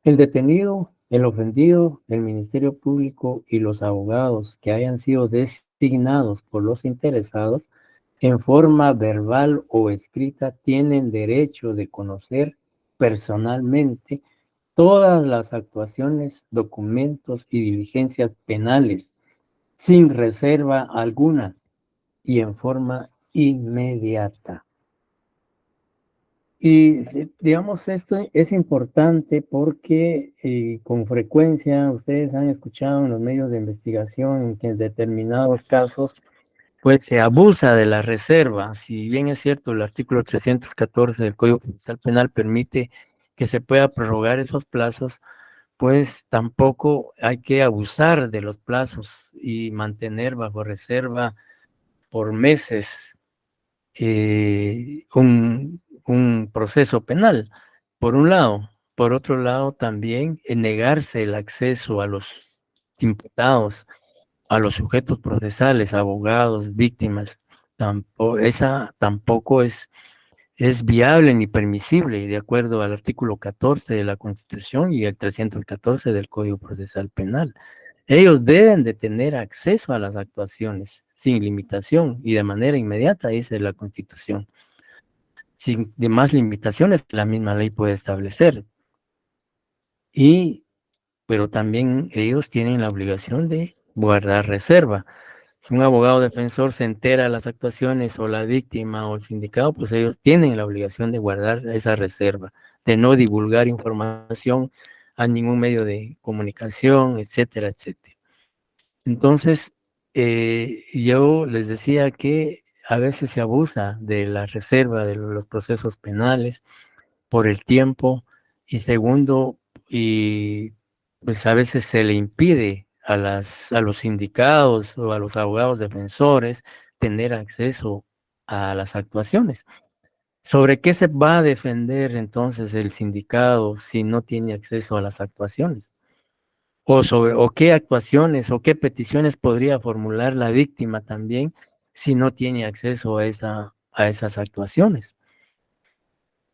el detenido, el ofendido, el Ministerio Público y los abogados que hayan sido designados por los interesados en forma verbal o escrita tienen derecho de conocer personalmente todas las actuaciones, documentos y diligencias penales sin reserva alguna y en forma inmediata. Y digamos, esto es importante porque con frecuencia ustedes han escuchado en los medios de investigación que en determinados casos pues se abusa de la reserva. Si bien es cierto, el artículo 314 del Código Procesal Penal permite que se pueda prorrogar esos plazos, pues tampoco hay que abusar de los plazos y mantener bajo reserva por meses un proceso penal, por un lado. Por otro lado, también negarse el acceso a los imputados, a los sujetos procesales, abogados, víctimas, tampoco es viable ni permisible, de acuerdo al artículo 14 de la Constitución y el 314 del Código Procesal Penal. Ellos deben de tener acceso a las actuaciones sin limitación y de manera inmediata, dice la Constitución. Sin demás limitaciones, la misma ley puede establecer. Pero también ellos tienen la obligación de guardar reserva. Si un abogado defensor se entera de las actuaciones o la víctima o el sindicado, pues ellos tienen la obligación de guardar esa reserva, de no divulgar información a ningún medio de comunicación, etcétera, etcétera. Entonces, yo les decía que a veces se abusa de la reserva de los procesos penales por el tiempo y segundo, y pues a veces se le impide a los sindicados o a los abogados defensores tener acceso a las actuaciones. ¿Sobre qué se va a defender entonces el sindicado si no tiene acceso a las actuaciones? O qué actuaciones o qué peticiones podría formular la víctima también si no tiene acceso a esas actuaciones.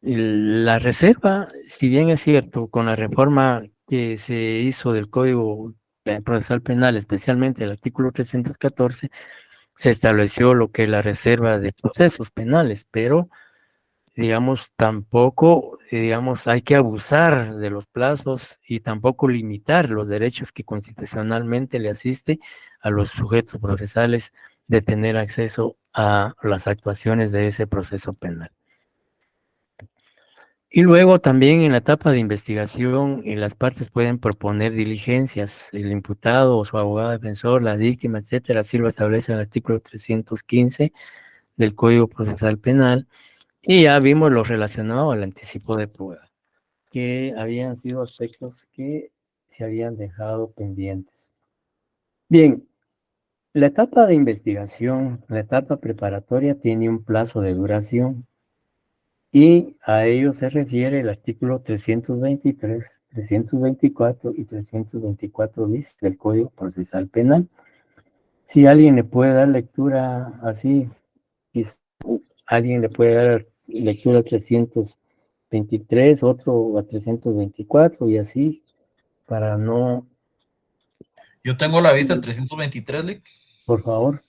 La reserva, si bien es cierto, con la reforma que se hizo del Código Procesal Penal, especialmente el artículo 314, se estableció lo que es la reserva de procesos penales, pero digamos, tampoco, digamos, hay que abusar de los plazos y tampoco limitar los derechos que constitucionalmente le asiste a los sujetos procesales de tener acceso a las actuaciones de ese proceso penal. Y luego también en la etapa de investigación, las partes pueden proponer diligencias, el imputado o su abogado defensor, la víctima, etcétera, así lo establece el artículo 315 del Código Procesal Penal, y ya vimos lo relacionado al anticipo de prueba, que habían sido aspectos que se habían dejado pendientes. Bien, la etapa de investigación, la etapa preparatoria tiene un plazo de duración. Y a ello se refiere el artículo 323, 324 y 324 bis del Código Procesal Penal. Si alguien le puede dar lectura así, quizá alguien le puede dar lectura a 323, otro a 324 y así, para no, Yo tengo la vista el 323, Lick. por favor.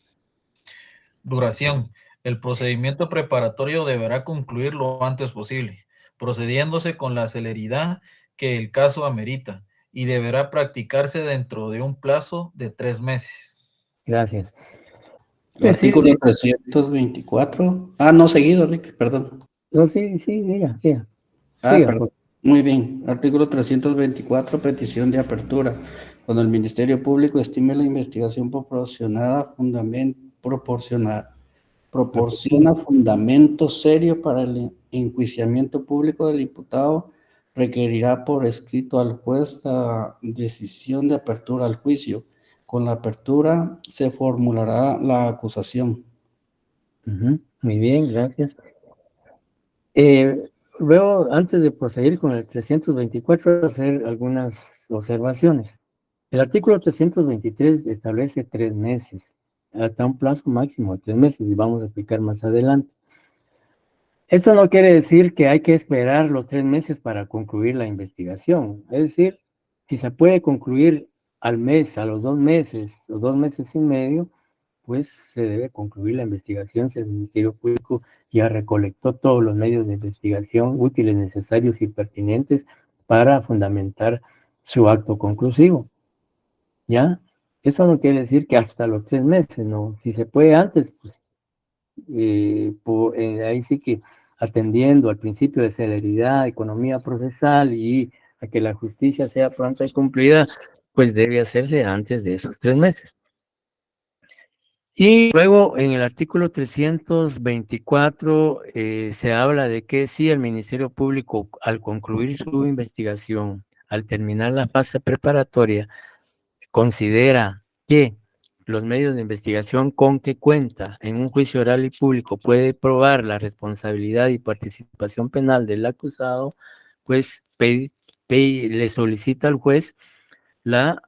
Duración. El procedimiento preparatorio deberá concluir lo antes posible, procediéndose con la celeridad que el caso amerita, y deberá practicarse dentro de un plazo de 3 meses. Gracias. Artículo 324. No, seguido, Rick, perdón. No, sí, diga. Perdón. Muy bien. Artículo 324, petición de apertura. Cuando el Ministerio Público estime la investigación proporciona fundamento serio para el enjuiciamiento público del imputado, requerirá por escrito al juez la decisión de apertura al juicio. Con la apertura se formulará la acusación. Muy bien, gracias. Luego, antes de proseguir con el 324, hacer algunas observaciones. El artículo 323 establece 3 meses, hasta un plazo máximo de 3 meses, y vamos a explicar más adelante. Esto no quiere decir que hay que esperar los 3 meses para concluir la investigación. Es decir, si se puede concluir al mes, a los 2 meses o 2 meses y medio, pues se debe concluir la investigación si el Ministerio Público ya recolectó todos los medios de investigación útiles, necesarios y pertinentes para fundamentar su acto conclusivo. ¿Ya? Eso no quiere decir que hasta los 3 meses, ¿no? Si se puede antes, pues ahí sí que atendiendo al principio de celeridad, economía procesal y a que la justicia sea pronta y cumplida, pues debe hacerse antes de esos 3 meses. Y luego en el artículo 324 se habla de que si el Ministerio Público, al concluir su investigación, al terminar la fase preparatoria, considera que los medios de investigación con que cuenta en un juicio oral y público puede probar la responsabilidad y participación penal del acusado, pues le solicita al juez la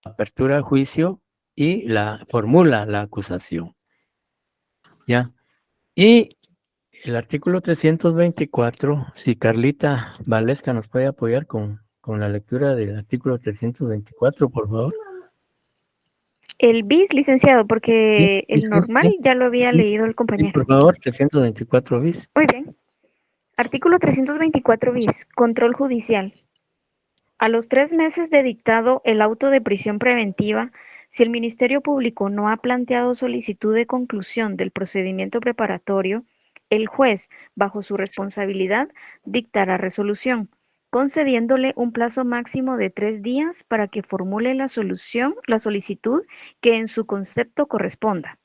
apertura a juicio y formula la acusación. ¿Ya? Y el artículo 324, si Carlita Valesca nos puede apoyar con la lectura del artículo 324, por favor. El bis, licenciado, porque el normal ya lo había leído el compañero. Por favor, 324 bis. Muy bien. Artículo 324 bis, control judicial. A los 3 meses de dictado el auto de prisión preventiva, si el Ministerio Público no ha planteado solicitud de conclusión del procedimiento preparatorio, el juez, bajo su responsabilidad, dictará resolución, concediéndole un plazo máximo de 3 días para que formule la solicitud que en su concepto corresponda.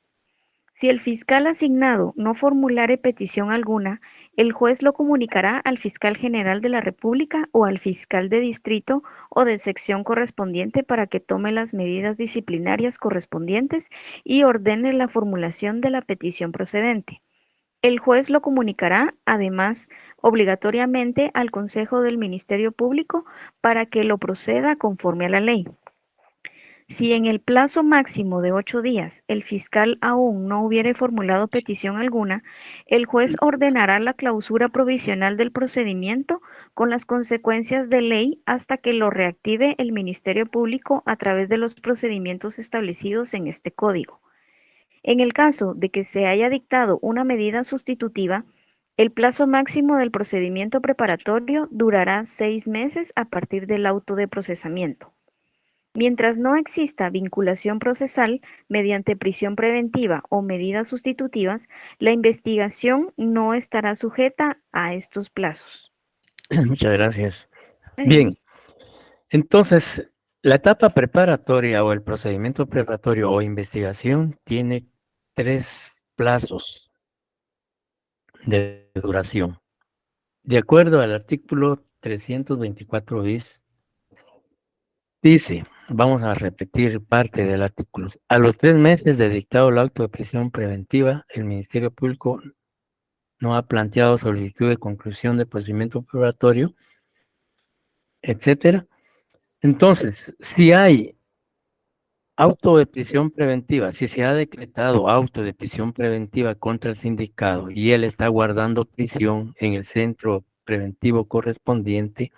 Si el fiscal asignado no formulare petición alguna, el juez lo comunicará al fiscal general de la República o al fiscal de distrito o de sección correspondiente para que tome las medidas disciplinarias correspondientes y ordene la formulación de la petición procedente. El juez lo comunicará, además, obligatoriamente al Consejo del Ministerio Público para que lo proceda conforme a la ley. Si en el plazo máximo de 8 días el fiscal aún no hubiere formulado petición alguna, el juez ordenará la clausura provisional del procedimiento con las consecuencias de ley hasta que lo reactive el Ministerio Público a través de los procedimientos establecidos en este código. En el caso de que se haya dictado una medida sustitutiva, el plazo máximo del procedimiento preparatorio durará 6 meses a partir del auto de procesamiento. Mientras no exista vinculación procesal mediante prisión preventiva o medidas sustitutivas, la investigación no estará sujeta a estos plazos. Muchas gracias. Bien, entonces, la etapa preparatoria o el procedimiento preparatorio o investigación tiene 3 plazos de duración. De acuerdo al artículo 324 bis, dice, vamos a repetir parte del artículo. A los 3 meses de dictado el auto de prisión preventiva, el Ministerio Público no ha planteado solicitud de conclusión del procedimiento preparatorio, etcétera. Entonces, si hay auto de prisión preventiva, si se ha decretado auto de prisión preventiva contra el sindicado y él está guardando prisión en el centro preventivo correspondiente,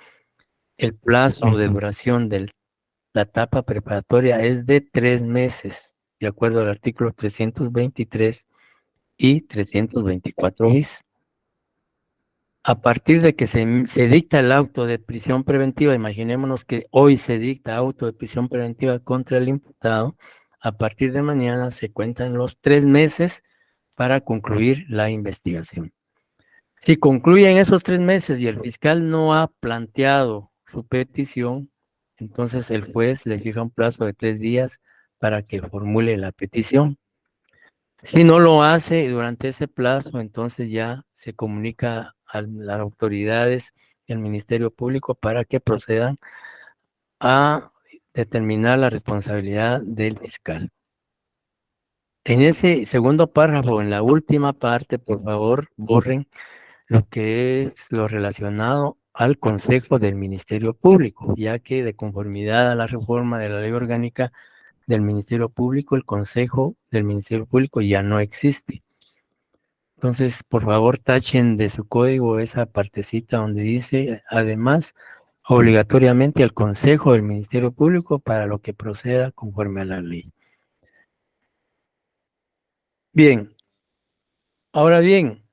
el plazo de duración de la etapa preparatoria es de 3 meses, de acuerdo al artículo 323 y 324 bis. A partir de que se dicta el auto de prisión preventiva, imaginémonos que hoy se dicta auto de prisión preventiva contra el imputado, a partir de mañana se cuentan los 3 meses para concluir la investigación. Si concluyen esos 3 meses y el fiscal no ha planteado su petición, entonces el juez le fija un plazo de 3 días para que formule la petición. Si no lo hace durante ese plazo, entonces ya se comunica a las autoridades y al Ministerio Público para que procedan a determinar la responsabilidad del fiscal. En ese segundo párrafo, en la última parte, por favor, borren lo que es lo relacionado al Consejo del Ministerio Público, ya que de conformidad a la reforma de la Ley Orgánica del Ministerio Público, el Consejo del Ministerio Público ya no existe. Entonces, por favor, tachen de su código esa partecita donde dice, además, obligatoriamente al Consejo del Ministerio Público para lo que proceda conforme a la ley. Bien, ahora bien,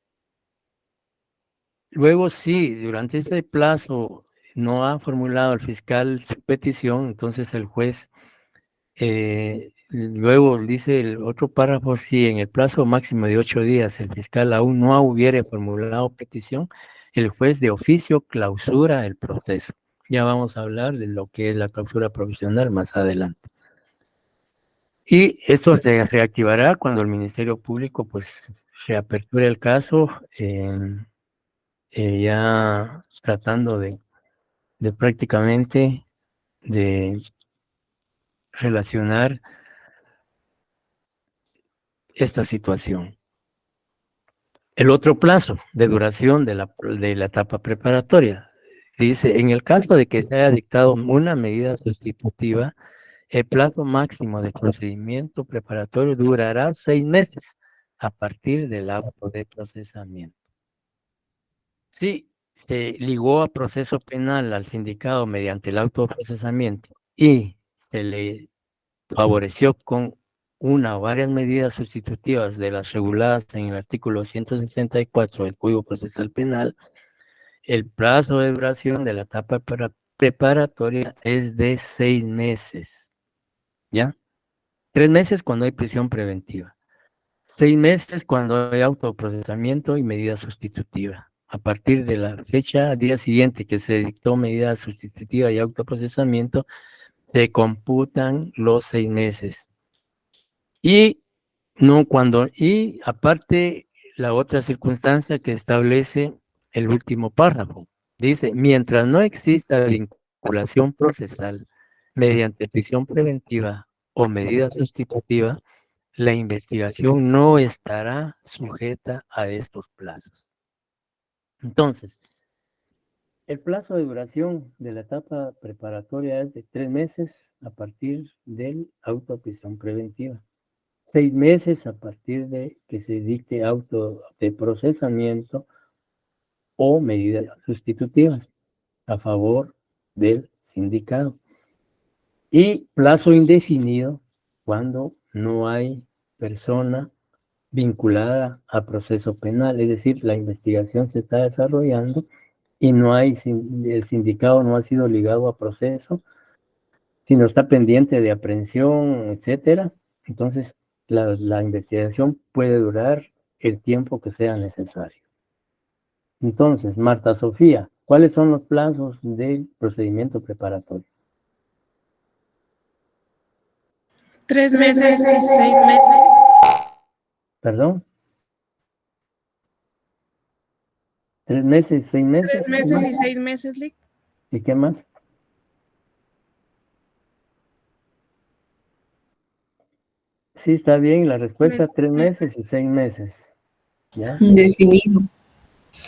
luego sí, durante ese plazo no ha formulado el fiscal su petición, entonces el juez luego dice el otro párrafo, si en el plazo máximo de 8 días el fiscal aún no hubiere formulado petición, el juez de oficio clausura el proceso. Ya vamos a hablar de lo que es la clausura provisional más adelante. Y esto se reactivará cuando el Ministerio Público pues reaperture el caso, ya tratando de prácticamente de relacionar esta situación. El otro plazo de duración de la etapa preparatoria dice, en el caso de que se haya dictado una medida sustitutiva, el plazo máximo de procedimiento preparatorio durará 6 meses a partir del auto de procesamiento. Si se ligó a proceso penal al sindicado mediante el auto de procesamiento y se le favoreció con una o varias medidas sustitutivas de las reguladas en el artículo 164 del Código Procesal Penal, el plazo de duración de la etapa preparatoria es de 6 meses, ¿ya? 3 meses cuando hay prisión preventiva, 6 meses cuando hay autoprocesamiento y medida sustitutiva. A partir de la fecha, día siguiente que se dictó medida sustitutiva y autoprocesamiento, se computan los 6 meses. Y aparte la otra circunstancia que establece el último párrafo, dice, mientras no exista vinculación procesal mediante prisión preventiva o medida sustitutiva, la investigación no estará sujeta a estos plazos. Entonces, el plazo de duración de la etapa preparatoria es de 3 meses a partir del auto de prisión preventiva. 6 meses a partir de que se dicte auto de procesamiento o medidas sustitutivas a favor del sindicado. Y plazo indefinido cuando no hay persona vinculada a proceso penal, es decir, la investigación se está desarrollando y el sindicado no ha sido ligado a proceso, sino está pendiente de aprehensión, etcétera. Entonces, la investigación puede durar el tiempo que sea necesario. Entonces, Marta Sofía, ¿Cuáles son los plazos del procedimiento preparatorio? 3 meses y 6 meses. ¿Perdón? 3 meses, 6 meses. 3 meses y 6 meses, Lic. ¿Y qué más? Sí, está bien, la respuesta 3 meses y 6 meses. ¿Ya? Indefinido.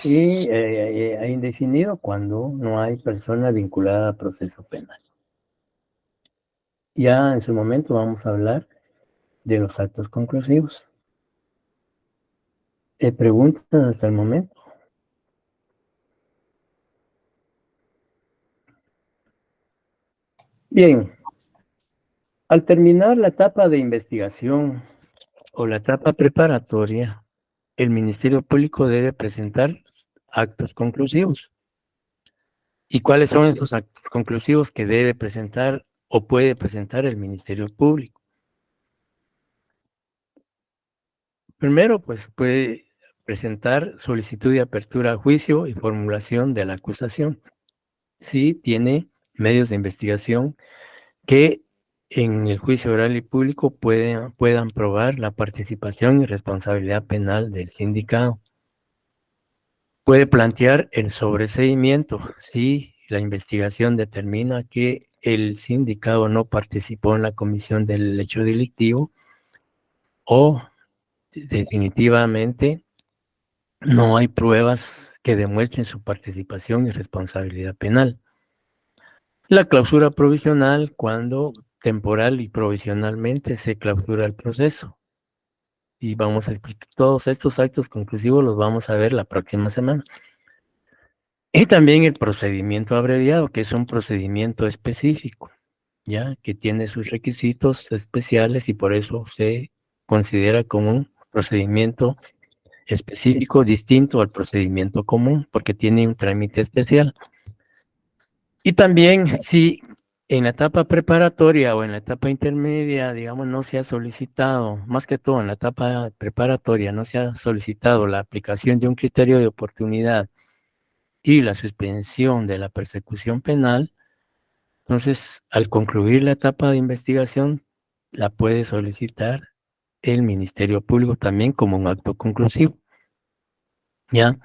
Y indefinido cuando no hay persona vinculada a proceso penal. Ya en su momento vamos a hablar de los actos conclusivos. ¿Preguntas hasta el momento? Bien, al terminar la etapa de investigación o la etapa preparatoria, el Ministerio Público debe presentar actos conclusivos. ¿Y cuáles son esos actos conclusivos que debe presentar o puede presentar el Ministerio Público? Primero, pues puede presentar solicitud de apertura a juicio y formulación de la acusación. Si tiene medios de investigación que en el juicio oral y público puedan probar la participación y responsabilidad penal del sindicado. Puede plantear el sobreseimiento si la investigación determina que el sindicado no participó en la comisión del hecho delictivo o definitivamente no hay pruebas que demuestren su participación y responsabilidad penal. La clausura provisional, cuando temporal y provisionalmente se clausura el proceso. Y vamos a explicar todos estos actos conclusivos, los vamos a ver la próxima semana. Y también el procedimiento abreviado, que es un procedimiento específico, ya que tiene sus requisitos especiales y por eso se considera como un procedimiento específico distinto al procedimiento común, porque tiene un trámite especial. Y también si en la etapa preparatoria o en la etapa intermedia, digamos, no se ha solicitado, más que todo en la etapa preparatoria, no se ha solicitado la aplicación de un criterio de oportunidad y la suspensión de la persecución penal, entonces al concluir la etapa de investigación, la puede solicitar el Ministerio Público también como un acto conclusivo. ¿Ya?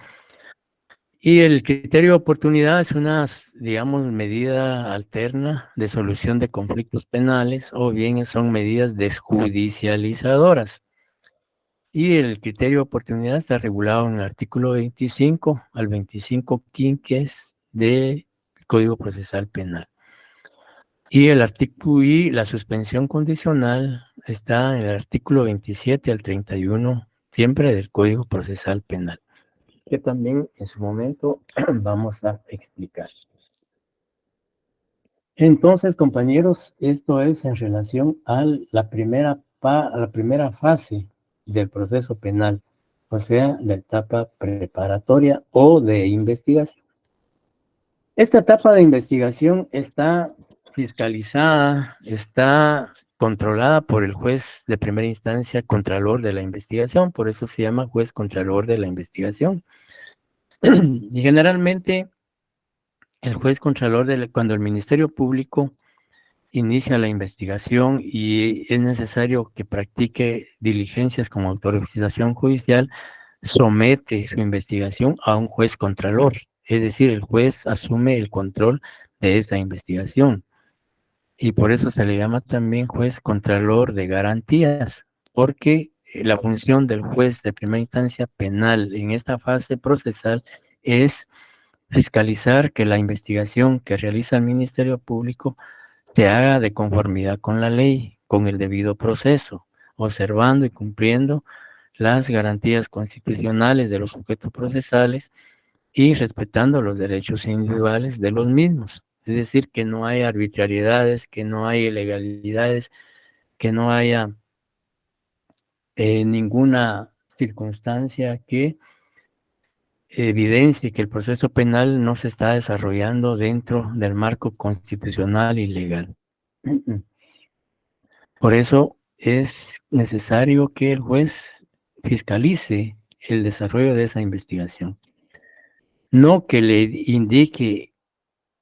Y el criterio de oportunidad es una, digamos, medida alterna de solución de conflictos penales o bien son medidas desjudicializadoras. Y el criterio de oportunidad está regulado en el artículo 25 al 25 quinques del Código Procesal Penal. Y el artículo y la suspensión condicional está en el artículo 27 al 31, siempre del Código Procesal Penal, que también en su momento vamos a explicar. Entonces, compañeros, esto es en relación a la primera fase del proceso penal, o sea, la etapa preparatoria o de investigación. Esta etapa de investigación está fiscalizada, está controlada por el juez de primera instancia, contralor de la investigación, por eso se llama juez contralor de la investigación. Y generalmente el juez contralor, cuando el Ministerio Público inicia la investigación y es necesario que practique diligencias como autorización judicial, somete su investigación a un juez contralor. Es decir, el juez asume el control de esa investigación. Y por eso se le llama también juez contralor de garantías, porque la función del juez de primera instancia penal en esta fase procesal es fiscalizar que la investigación que realiza el Ministerio Público se haga de conformidad con la ley, con el debido proceso, observando y cumpliendo las garantías constitucionales de los sujetos procesales y respetando los derechos individuales de los mismos. Es decir, que no haya arbitrariedades, que no haya ilegalidades, que no haya ninguna circunstancia que evidencie que el proceso penal no se está desarrollando dentro del marco constitucional y legal. Por eso es necesario que el juez fiscalice el desarrollo de esa investigación. No que le indique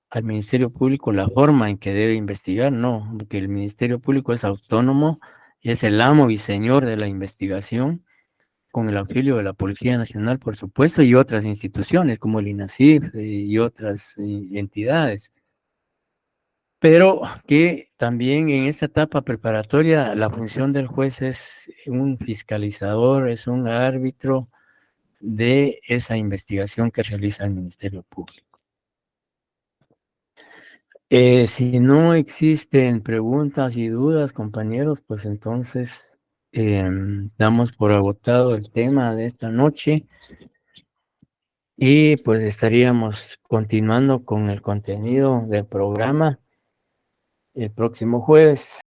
al Ministerio Público la forma en que debe investigar, no, porque el Ministerio Público es autónomo, es el amo y señor de la investigación, con el auxilio de la Policía Nacional, por supuesto, y otras instituciones como el INASIF y otras entidades. Pero que también en esta etapa preparatoria la función del juez es un fiscalizador, es un árbitro de esa investigación que realiza el Ministerio Público. Si no existen preguntas y dudas, compañeros, pues entonces damos por agotado el tema de esta noche y pues estaríamos continuando con el contenido del programa el próximo jueves.